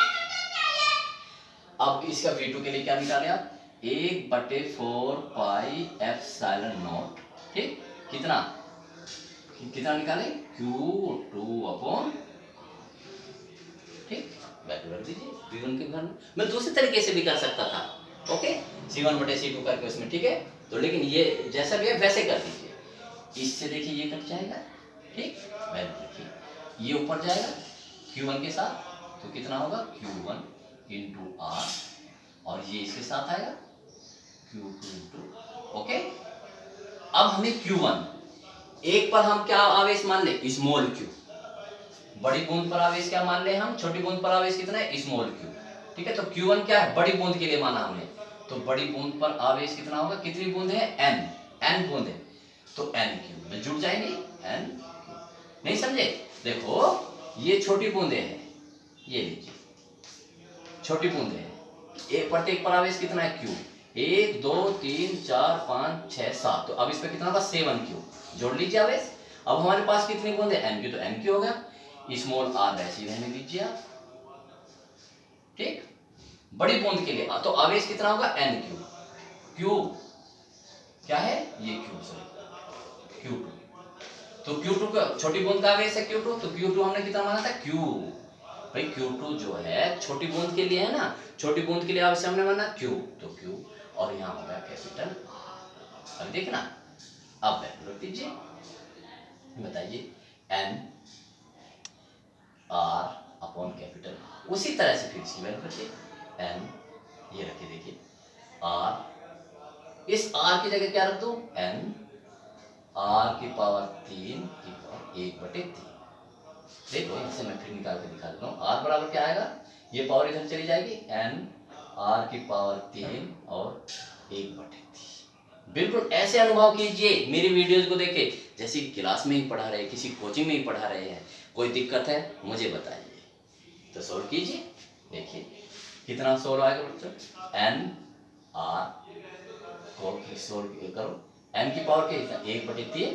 अब इसका V2 के लिए क्या निकाले आप, 1/4 पाई एप्सिलॉन नॉट। ठीक, कितना कितना निकाले, Q2 अपॉन। ठीक, वैल्यू रख दीजिए V1 के घर में। मैं दूसरे तरीके से भी कर सकता था, ओके, C1/C2 करके उसमें। ठीक है, तो लेकिन ये जैसा भी है वैसे कर दीजिए। इससे देखिए ये कट जाएगा। ठीक, वैल्यू देखिए, ये ऊपर जाएगा Q1 के साथ, तो कितना होगा, Q1 इंटू आर, और ये इसके साथ आएगा Q2 इंटू। ओके, अब हमें Q1 एक पर हम क्या आवेश मान ले, स्मॉल q, बड़ी बूंद पर आवेश क्या मान ले हम, छोटी बूंद पर आवेश कितना है, स्मॉल q। ठीक है, तो Q1 क्या है, बड़ी बूंद के लिए माना हमने, तो बड़ी बूंद पर आवेश कितना होगा, कितनी बूंद है, n बूंद है, तो n3 में जुड़ जाएंगे, n3। नहीं समझे, देखो ये छोटी बूंदे हैं, ये लीजिए छोटी बूंदे हैं, एक प्रत्येक पर आवेश कितना है, q, 1 2 3 4 5 6 7, तो अब इस पे कितना होगा, 7q, जोड़ लीजिए आवेश। अब हमारे पास कितनी बूंद है, n की, तो n की हो गया, स्मॉल आर ऐसी रहने दीजिए आप। ठीक, बड़ी बूंद के लिए तो आवेश कितना होगा, n3, q क्या है, ये q, सॉरी Q2, तो Q2 का छोटी बूंद का आवेश है Q2, तो Q2 हमने कितना माना था, q, भाई Q2 जो है छोटी बूंद के लिए है ना, छोटी बूंद के लिए आवेश हमने माना q, तो q, और यहाँ हो गया कैपिटल R। अब देखना, अब वैल्यू रख दीजिए, बताइए n r अपॉन कैपिटल, उसी तरह से फिर इसकी वैल्यू रखिए, n ये रखिए, देखिए r, इस r की जगह क्या रख दो, n r की पावर 3 की पावर 1/3। देखो इसे मैं फिर निकाल के दिखा देता हूँ, r बराबर क्या आएगा, ये पावर इधर चली जाएगी, n r की पावर 3 और 1/3। बिल्कुल ऐसे अनुभव कीजिए मेरी वीडियोस को देखे, जैसे क्लास में ही पढ़ा रहे, किसी कोचिंग में ही पढ़ा रहे हैं। कोई दिक्कत है मुझे बताइए, तो सोल्व कीजिए, देखिए कितना सोल्व आएगा बच्चों, n r को सोल्व करो, n की पावर क्या, 1/3,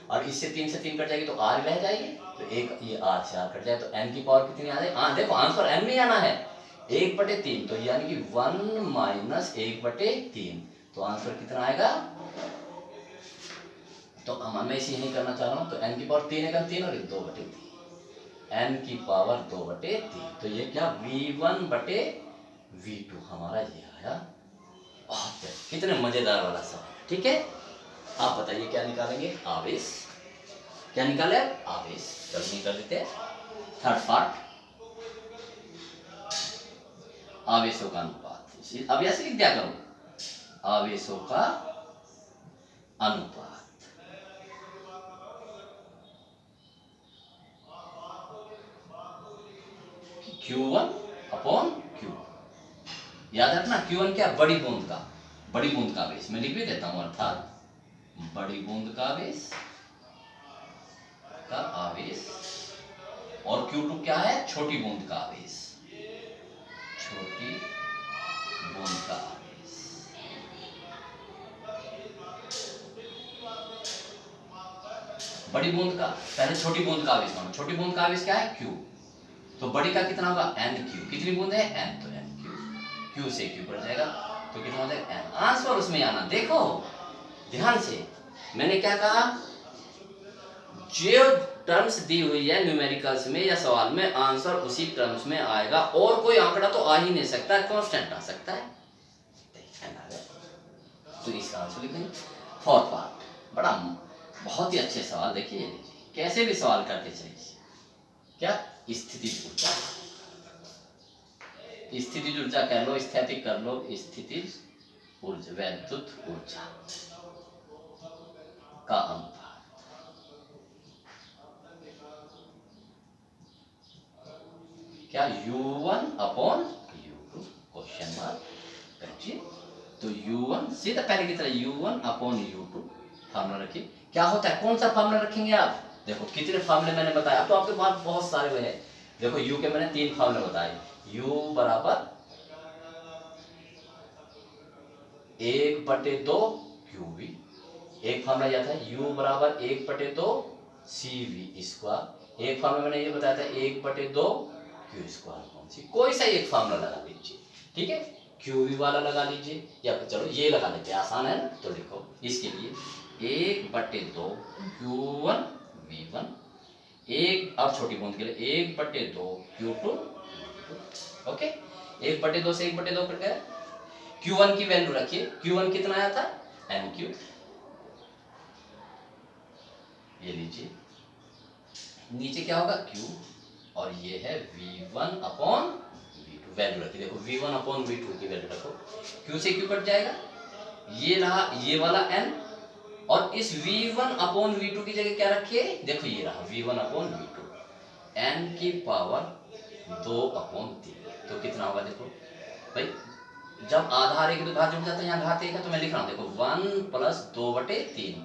और इससे 3 से 3 कट जाएगी तो r रह जाएगी, तो एक ये r से r कट जाए तो n की पावर कितनी आ जाए, हाँ देखो आंसर n में आना है, 1/3, तो यानी कि 1 माइनस 1/3, तो आंसर कितना आएगा? तो मैं इसे यही करना चाह रहा हूँ, तो n की पावर 3 है, 3 और 2/3, n की पावर 2/3, तो ये क्या v1/v2 हमारा ये आया। बहुत कितने मजेदार वाला सवाल, ठीक है। आप बताइए क्या निकालेंगे? आवेश। क्या निकाले? आवेश। जल्दी कर देते हैं। थर्ड पार्ट, आवेशों का अनुपात। अब ऐसे लिख दिया करो, आवेशों का अनुपात। Q1 अपॉन Q, याद रखना Q1 क्या? बड़ी बूंद का, बड़ी बूंद का आवेश। मैं लिख भी देता हूं, अर्थात बड़ी बूंद का आवेश, और Q2 क्या है? छोटी बूंद का आवेश, छोटी बूंद का आवेश। बड़ी बूंद का, पहले छोटी बूंद का आवेश मानो। छोटी बूंद का आवेश क्या है? Q, तो बड़ी का कितना होगा? NQ। कितनी बूंद है? N, तो NQ, Q से Q कट जाएगा, तो कितना हो जाएगा? N। आंसर उसमें आना, देखो ध्यान से, मैंने क्या कहा? जो टर्म्स दी हुई है न्यूमेरिकल्स में या सवाल में, आंसर उसी टर्म्स में आएगा, और कोई आंकड़ा तो आ ही नहीं सकता, कांस्टेंट आ सकता है। तो इसका आंसर लिखेंगे। फोर्थ पार्ट, बड़ा बहुत ही अच्छे सवाल, देखिए कैसे भी सवाल करते चाहिए। क्या? स्थितिज ऊर्जा, स्थितिज ऊर्जा कह लो, स्थैतिक कर लो, स्थितिज ऊर्जा, वैद्युत ऊर्जा का अनुपात। क्या? U1 upon U2, question mark, करिए। तो U1 सीधा पहले की तरह, U1 अपॉन U2 फार्मूला रखिए। क्या होता है? कौन सा फार्मूला रखेंगे आप? देखो कितने फार्मूले मैंने बताया, अब तो आपके पास बहुत सारे हुए हैं। देखो U के मैंने 3 फार्मूले बताए। U बराबर 1/2 QV, एक फार्मूला यह था U बराबर 1/2 CV स्क्वायर, एक फार्मूला मैंने ये बताया था 1/2 Q स्क्वायर। कौन सी? कोई सा एक फार्मूला लगा लीजिए, ठीक है। QV वाला लगा लीजिए, या चलो ये लगा लेते हैं, आसान है ना। तो देखो इसके लिए 1/2 Q1 V1, एक, अब छोटी बूंद के लिए 1/2 Q2, ओके। 1/2 से 1/2 कट गया। Q1 की वैल्यू रखिए, Q1 कितना आया था? NQ, ये लीजिए। नीचे क्या होगा? Q, और ये है V1 अपॉन V2, वैल्यू रखिए। देखो V1 अपॉन V2 की वैल्यू रखो, Q से Q कट जाएगा, ये रहा ये वाला N, और इस V1 अपॉन V2 की जगह क्या रखिए? देखो ये रहा V1 अपॉन V2, N की पावर 2/3, तो कितना होगा? देखो भाई, जब आधार एक तो घात जुड़ जाता है, यहाँ घात एक है, तो मैं लिख रहा हूँ, देखो 1 प्लस 2/3,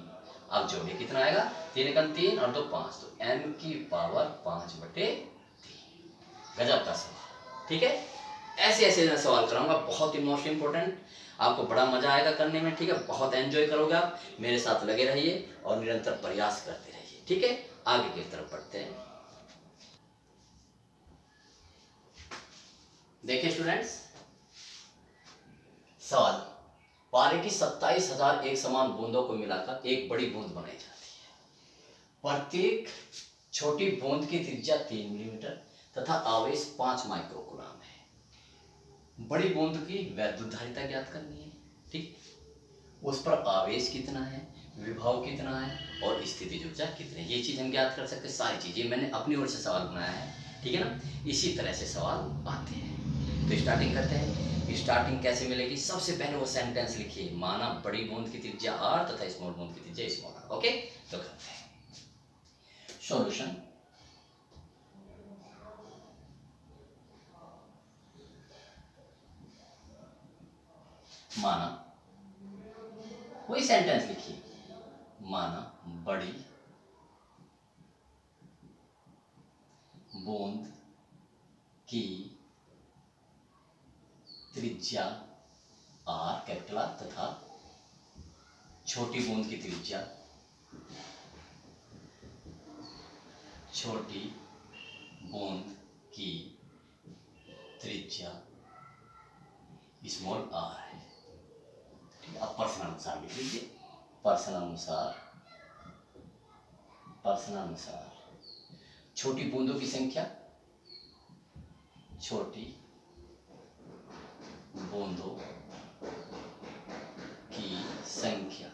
अब जोड़िए कितना आएगा? 3 एकम 3 और 2 5, तो n की पावर 5/3। गजब का सवाल, ठीक है। ऐसे ऐसे मैं सवाल कराऊंगा, बहुत ही मोस्ट इंपोर्टेंट, आपको बड़ा मजा आएगा करने में, ठीक है। बहुत एंजॉय करोगे आप, मेरे साथ लगे रहिए और निरंतर प्रयास करते रहिए, ठीक है। आगे की तरफ बढ़ते हैं। देखिए स्टूडेंट्स, सवाल, पानी की 27,000 एक समान बूंदों को मिलाकर एक बड़ी बूंद बनाई जाती है। प्रत्येक छोटी बूंद की त्रिज्या 3 मिलीमीटर तथा आवेश 5 माइक्रोकुलाम है। बड़ी बूंद की वैद्युत धारिता ज्ञात करनी है, ठीक। उस पर आवेश कितना है, विभव कितना है और स्थितिज ऊर्जा कितनी है, ये चीज हम ज्ञात कर सकते हैं। सारी चीजें मैंने अपनी ओर से सवाल बनाया है, ठीक है ना। इसी तरह से सवाल आते हैं। तो स्टार्टिंग करते हैं। स्टार्टिंग कैसे मिलेगी? सबसे पहले वो सेंटेंस लिखिए, माना बड़ी बूंद की त्रिज्या r तथा स्मॉल बूंद की त्रिज्या स्मॉल r, ओके। तो करते हैं सॉल्यूशन। माना, वही सेंटेंस लिखिए, माना बड़ी बूंद की त्रिज्या r कैपिटल R तथा छोटी बूंद की त्रिज्या छोटी बूंद की त्रिज्या स्मॉल आर है। ठीक है, अब प्रश्नानुसार लिख लीजिए। प्रश्नानुसार छोटी बूंदों की संख्या, छोटी बूंदों की संख्या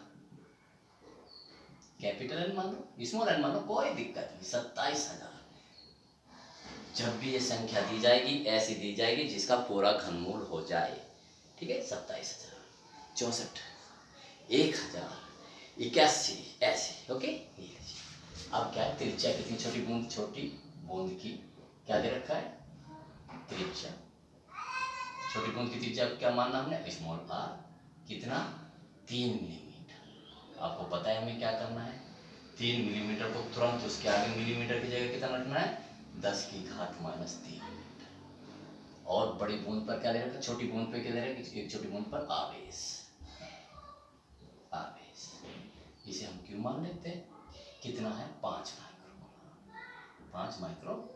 कैपिटल एन मानो स्मॉल एन मानो, कोई दिक्कत नहीं। 27,000। जब भी ये संख्या दी जाएगी ऐसी दी जाएगी जिसका पूरा घनमूल हो जाए। ठीक है, 27,000, 64, 1,000, 81, ऐसे। ओके, अब क्या है, त्रिज्या कितनी, छोटी बूंद की क्या दे रखा है, त्रिज्या। छोटी बूंद की त्रिज्या क्या मानना हमने, स्मॉल आर, कितना, 3 मिलीमीटर। आपको पता है हमें क्या करना है, 3 मिलीमीटर को तुरंत उसके आगे मिलीमीटर की जगह कितना रखना है, 10 की घात -3 मीटर। और बड़ी बूंद पर क्या दे रखा है, छोटी बूंद पे क्या दे रखा है, एक छोटी बूंद पर आवेश। इसे हम क्यों मान लेते हैं, कितना है, 5 माइक्रोग्राम।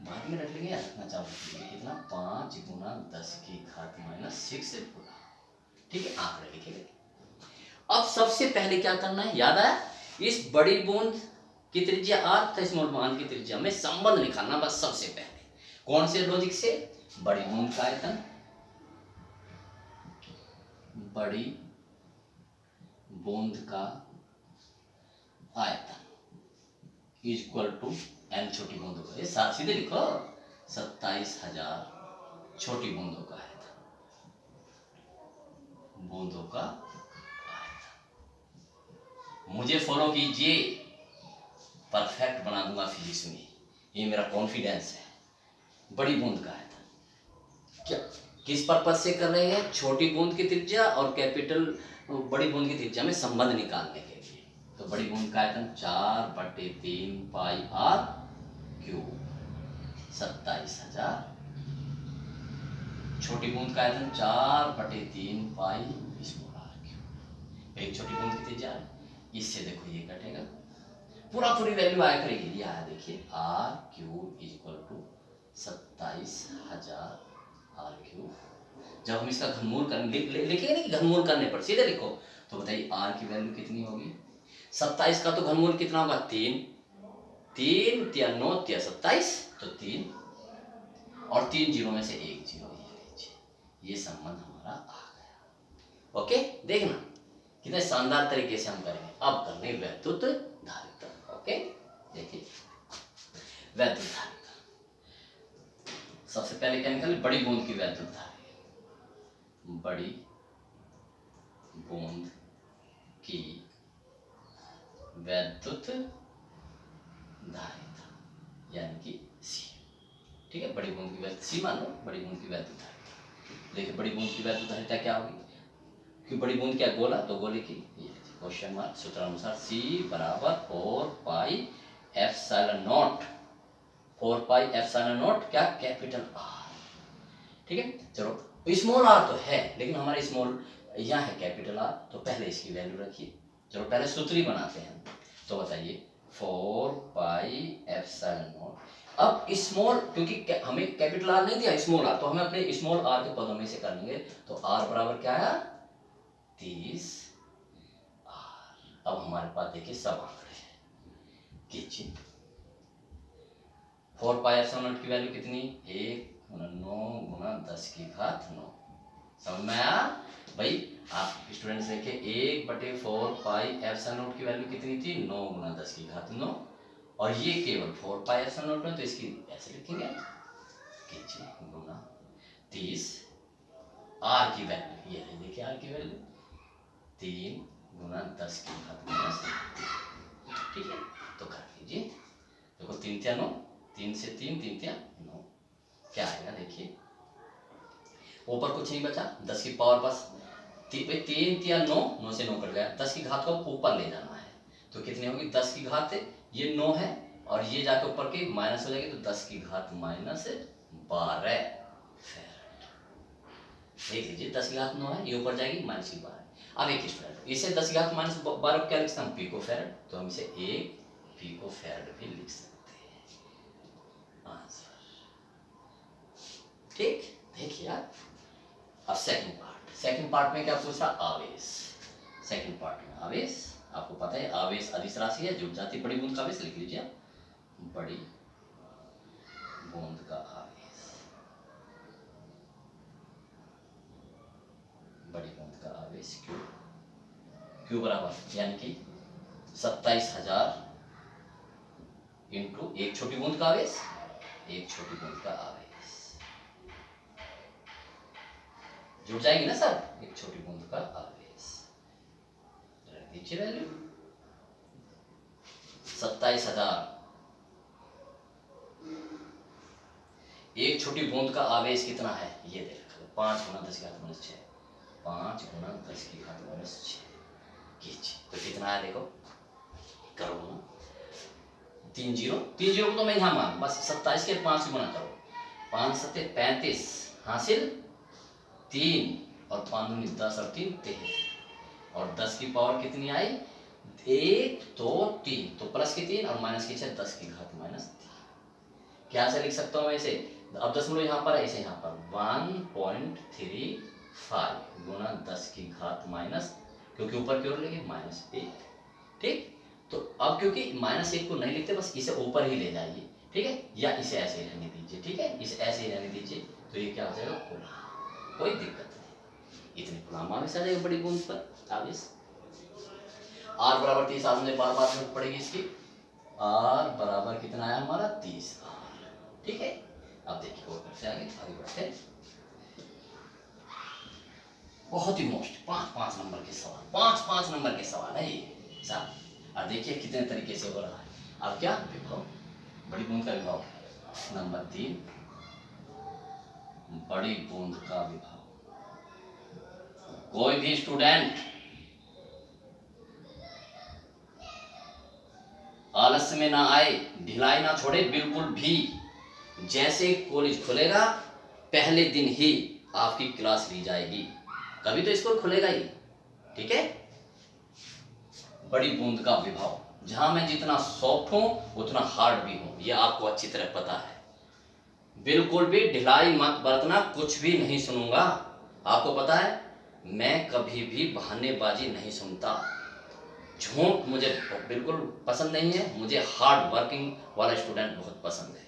बाद में रख लेंगे या रखना चाहते हैं, कितना, 5 गुना 10 की घात -6 गुना। ठीक है, आंकड़े लिखेंगे। अब सबसे पहले क्या करना है, याद आया, इस बड़ी बूंद की त्रिज्या आर तथा स्मॉल बूंद की त्रिज्या में संबंध निकालना। बस सबसे पहले कौन से लॉजिक से, बड़ी बूंद का आयतन, बड़ी बूंद का आयतन इक्वल टू एन छोटी बूंदों का, ये साथ सीधे लिखो, 27,000 छोटी बूंदों का आयतन, बूंदों का आयतन। मुझे फॉलो कीजिए, परफेक्ट बना दूंगा फिजिक्स में, ये मेरा कॉन्फिडेंस है। बड़ी बूंद का आयतन क्या, किस पर्पज से कर रहे हैं, छोटी बूंद की त्रिज्या और कैपिटल बड़ी बूंद की त्रिज्या में संबंध निकालने के लिए। तो बड़ी बूंद का आयतन 4/3 पाई आर क्यूब, 27,000। छोटी बूंद का आयतन 4/3 पाई स्मॉल आर क्यूब। एक छोटी बूंद की त्रिज्या है, इससे देखो ये कटेगा, पूरी वैल्यू आया करेगी, ये आया देखिए, R cube equal to 27,000 R cube. जब हम इसका घनमूल करने लिखेंगे नहीं कि घनमूल करने पर सीधे लिखो, तो बताइए आर की वैल्यू कितनी होगी, 27 का तो घनमूल कितना होगा, 3, 3 × 9 = 27, तो 3 और 3 जीरो में से 1 जीरो, ये संबंध हमारा आ गया। ओके, देखना कितने शानदार तरीके से हम करेंगे। अब करने वैद्युत धारिता। ओके, देखिए वैद्युत धारिता, सबसे पहले क्या निकाले, बड़ी बूंद की वैद्युत धारिता, बड़ी बूंद की वैद्युत धारिता यानी कि सी। ठीक है, बड़ी बूंद की वैद्युत सी मान लो, बड़ी बूंद की वैद्युत धारिता। देखिए बड़ी बूंद की वैद्युत धारिता क्या होगी, कि बड़ी बूंद क्या, गोला, तो गोले की क्वेश्चन मार्क, सूत्रानुसार C बराबर 4πε0, 4πε0 क्या, कैपिटल आर। ठीक है, चलो स्मॉल आर तो है, लेकिन हमारा स्मॉल यहाँ है कैपिटल आर, तो पहले इसकी वैल्यू रखिए। चलो पहले सूत्री बनाते हैं, तो बताइए 4πε0। अब स्मॉल, क्योंकि हमें कैपिटल आर नहीं दिया, स्मॉल आर, तो हमें अपने स्मॉल आर के पदों में से कर लेंगे। तो आर बराबर क्या है, 30 आर। अब हमारे पास देखिए सब आंकड़े हैं, कीजिए 4πε0 की वैल्यू कितनी, 1 × 9 × 10 की घात 9। समझ में आया भाई, आप स्टूडेंट्स देखे 1/4πε0 की वैल्यू कितनी थी, 9 × 10 की घात 9, और ये केवल 4πε0 में, तो इसकी ऐसे लिखेंगे, कीजिए गुना 30 आर की वैल्यू, ये है देखिए आर की वैल्यू 3 × 10 की घात -। ठीक है, तो कर लीजिए, देखो 3 × 9, 3 से 3, 3 × 9, क्या आएगा देखिए, ऊपर कुछ नहीं बचा, 10 की पावर बस 3 × 9, 9 से 9 कट गया, 10 की घात को ऊपर ले जाना है, तो कितनी होगी, 10 की घात, ये 9 है और ये जाके ऊपर के माइनस हो जाएगी, तो 10 की घात -12 फैरेड। देख लीजिए 10 की घात 9 है, ये ऊपर जाएगी माइनस की 12। अब एक स्टूडेंट इसे 10 की घात -12 क्या लिख सकते हैं, पिको फैरेड, तो हम इसे 1 पिको फैरेड भी लिख सकते हैं, आंसर। ठीक, देखिए यार अब सेकंड पार्ट में क्या पूछा, आवेश। सेकंड पार्ट में आवेश, आपको पता है आवेश अदिश राशि है, जुट जाती बड़ी बूंद का आवेश, लिख लीजिए बड़ी बूंद का आवेश, बड़ी बूंद का आवेश क्यू बराबर यानी कि 27,000 इंटू एक छोटी बूंद का आवेश, एक छोटी बूंद का आवेश जुड़ जाएगी ना सर, एक छोटी बूंद का आवेश। रख दीजिए वैल्यू 27,000, एक छोटी बूंद का आवेश कितना है ये देख, 5 गुना 10 की घात माइनस 6, 5 गुना 10 की घात माइनस 6 कीजिए तो कितना है देखो, करो ना, 3 जीरो को तो मैं यहाँ मान, बस 27 के 5 गुना करो, 5 सत्ते 35 हासिल 3 और 5 दूनी 10 और 3 13 और 10 की पावर कितनी आई 1 2 3, तो प्लस की 3 और माइनस की 6, 10 की घात माइनस 3। क्या से लिख सकता हूँ मैं इसे, अब दशमलव यहाँ पर है, इसे यहाँ पर 1.35 गुना 10 की घात माइनस, क्योंकि ऊपर की ओर लेंगे -1, ठीक। तो अब क्योंकि -1 को नहीं लिखते, बस इसे ऊपर ही ले जाइए, ठीक है, या इसे ऐसे ही रहने दीजिए, ठीक है, इसे ऐसे ही रहने दीजिए, तो ये क्या हो जाएगा कूलाम, कोई दिक्कत नहीं, इतने कूलाम आवेश आ जाएगा बड़ी बूंद पर आवेश। आर बराबर 30, आज मुझे बार बार जरूरत पड़ेगी इसकी, आर बराबर कितना आया हमारा 30 आर, ठीक है। अब देखिए और से आगे बढ़ते हैं, बहुत ही मोस्ट 5 नंबर के सवाल, 5 नंबर के सवाल है ये साहब, और देखिए कितने तरीके से हो रहा है। अब क्या विभव, बड़ी बूंद का विभव, नंबर 3 बड़ी बूंद का विभव। कोई भी स्टूडेंट आलस्य में ना आए, ढिलाई ना छोड़े बिल्कुल भी, जैसे कॉलेज खुलेगा पहले दिन ही आपकी क्लास ली जाएगी, कभी तो स्कूल खुलेगा ही, ठीक है। बड़ी बूंद का विभव, जहां मैं जितना सॉफ्ट हूं उतना हार्ड भी हूं, यह आपको अच्छी तरह पता है। बिल्कुल भी ढिलाई मत बरतना, कुछ भी नहीं सुनूंगा, आपको पता है मैं कभी भी बहानेबाजी नहीं सुनता, झूठ मुझे बिल्कुल पसंद नहीं है, मुझे हार्ड वर्किंग वाला स्टूडेंट बहुत पसंद है।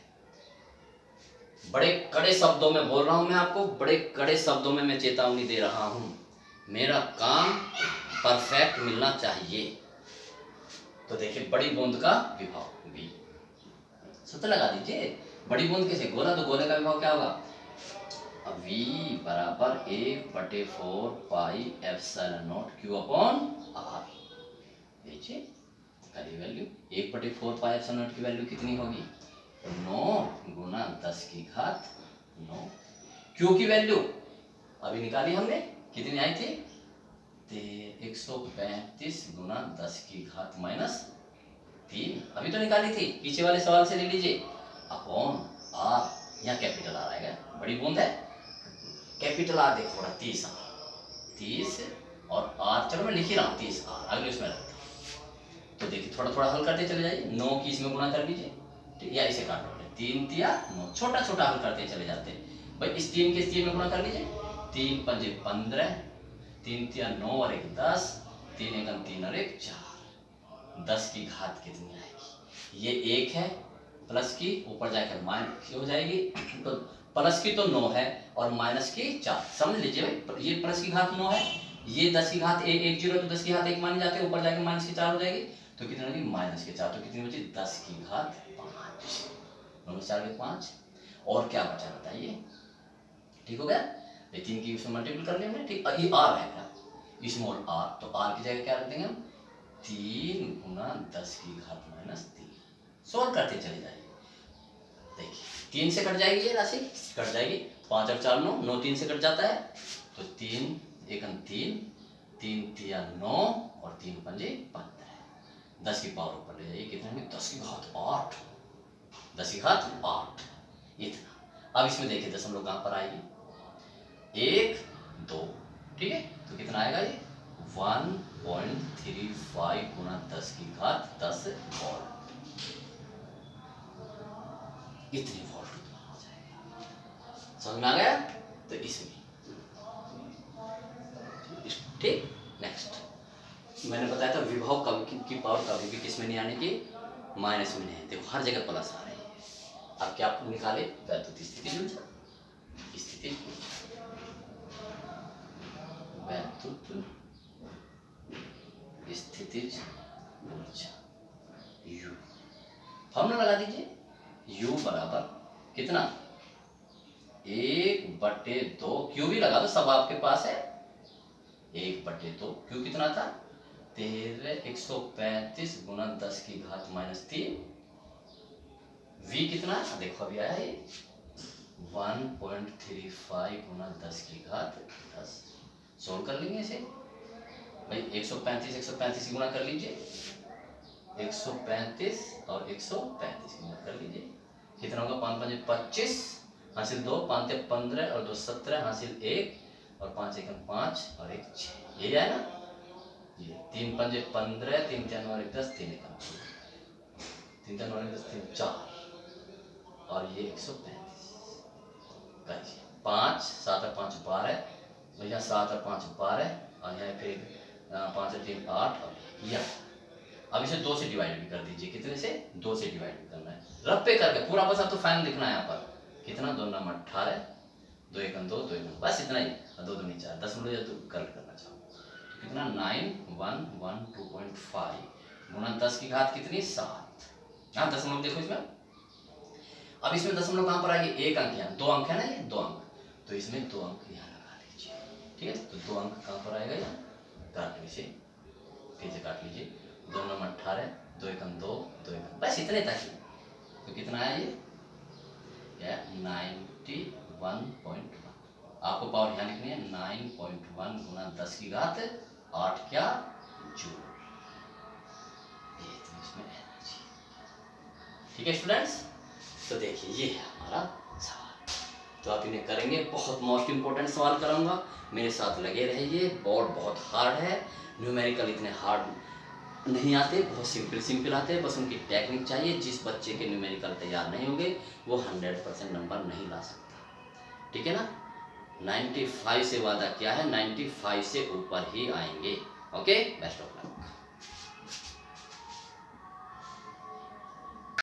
बड़े कड़े शब्दों में बोल रहा हूं मैं आपको, बड़े कड़े शब्दों में मैं चेतावनी दे रहा हूं, मेरा काम परफेक्ट मिलना चाहिए। तो देखिए बड़ी बूंद का विभव V, सूत्र लगा दीजिए, बड़ी बूंद कैसे, गोला तो गोले का विभव क्या होगा, V बराबर 1/4 pi epsilon not Q upon R। देखिए करी वैल्यू 1/4 पाई एप्सिलॉन नॉट की वैल्यू कितनी होगी, 9 गुना 10 की घात 9। Q की वैल्यू अभी निकाली हमने, कितनी आई थी, 135 गुना 10 की घात माइनस 3, अभी तो निकाली थी, पीछे वाले सवाल से ले लीजिए, अपॉन R, यहाँ कैपिटल R आएगा, बड़ी बूंद है, कैपिटल R देखो 30 और R, चलो मैं लिख ही रहा हूँ 30 R, अगले उसमें रखता हूँ। तो देखिए थोड़ा थोड़ा हल करते चले जाइए, 9 की इसमें गुणा कर लीजिए, ठीक, या इसे काट लो, 3 तिया 9, छोटा छोटा हल करते चले जाते हैं भाई, इस 3 के इस 3 में गुणा कर लीजिए, 3 पंजे 15, 3 तिया 9 और 1 10, 3 एकम 3 और 1 4, 10 की घात कितनी आएगी, ये 1 है, प्लस की ऊपर जाकर माइनस की हो जाएगी, तो प्लस की तो 9 है और माइनस की 4, समझ लीजिए भाई, ये प्लस की घात 9 है, ये 10 की घात 1 0 तो 10 की घात 1 मानी जाती है, ऊपर जाकर माइनस की 4 हो जाएगी, तो कितनी होगी माइनस की 4, तो कितनी बची 10 की घात 5, 9 4 के 5, और क्या बचा बताइए, ठीक हो गया, ये 3 की उसमें मल्टीपल कर लिया हमने, ठीक, ये r है क्या, स्मॉल r, तो r की जगह क्या रख देंगे हम, 3 गुना 10 की घात माइनस 3, सॉल्व करते चले जाइए, देखिए 3 से कट जाएगी ये राशि, कट जाएगी, 5 और 4 9, 9 3 से कट जाता है, तो 3 एकम 3, 3 तिया 9 और 3 पंजे 15, 10 की पावर ऊपर ले जाइए, कितने में 10 की घात 8, 10 की घात 8, इतना। अब इसमें देखिए दशमलव कहाँ पर आएगी, 1 2, ठीक है, तो कितना आएगा ये 1.35 गुना 10 की घात 10 वोल्ट, इतनी वोल्ट उत्पन्न हो जाएगा, समझ में आ गया। तो इसमें ठीक। नेक्स्ट मैंने बताया था विभव की पावर कभी भी किस में नहीं आने की, माइनस में नहीं। देखो हर जगह प्लस आ रही है। अब क्या आपको निकाले, वैद्युत स्थिति ऊर्जा, स्थिति वैद्युत स्थितिज ऊर्जा U। फॉर्मूला लगा दीजिए, U बराबर कितना 1/2, क्यू भी लगा दो, सब आपके पास है। 1/2 क्यू कितना था 135 गुना 10 की घात -3। V कितना देखो अभी आया ये 1.35 गुना 10 की घात 10। सोल्व कर लेंगे इसे भाई, 135 गुना कर लीजिए, 135 और 135 गुना कर लीजिए, कितना होगा 5 5 25 हासिल 2, 5 3 15 और 2 17 हासिल 1 और 5 1 5 और 1 6। ये है ना, ये 3 5 15, 3 3 और 1 10, 3 1 3 3 और 1 10, 3 4 और ये 135 करिए। 5 7 और 5 12, तो यहाँ 7 और 5 12 और यहाँ फिर 5 और 3 8 और यह। अब इसे 2 से डिवाइड भी कर दीजिए, कितने से 2 से डिवाइड भी करना है, रफ पे करके पूरा बस अब तो फाइनल लिखना है यहाँ पर। कितना 2 9 18, 2 1 2, 2 1 बस इतना ही, 2 2 4 10 मिनट या तो कल करना चाहो तो कितना 9112.5 गुना 10 की घात कितनी 7। हाँ दशमलव देखो इसमें, अब इसमें दशमलव कहाँ पर आएगी, एक अंक यहाँ, 2 अंक है ना ये 2 अंक, तो इसमें 2 अंक यहाँ लगा लीजिए। ठीक है, तो 2 अंक कहाँ पर आएगा यहाँ, काट लीजिए, फिर से काट लीजिए, 2 9 18, 2 1 2, 2 1 बस इतने तक ही। तो कितना है ये 91.1। आपको पावर यहाँ लिखनी है 9.1 गुना 10 की घात 8 क्या जूल, ये तो इसमें एनर्जी। ठीक है स्टूडेंट्स, तो देखिए ये है हमारा सवाल, तो आप इन्हें करेंगे, बहुत मोस्ट इंपॉर्टेंट सवाल कराऊंगा, मेरे साथ लगे रहिए। बोर्ड बहुत हार्ड है, न्यूमेरिकल इतने हार्ड नहीं आते, बहुत सिंपल सिंपल आते हैं, बस उनकी टेक्निक चाहिए। जिस बच्चे के न्यूमेरिकल तैयार नहीं होंगे वो 100% नंबर नहीं ला सकता। ठीक है ना, 95 से वादा क्या है, 95 से ऊपर ही आएंगे। Okay, best of luck.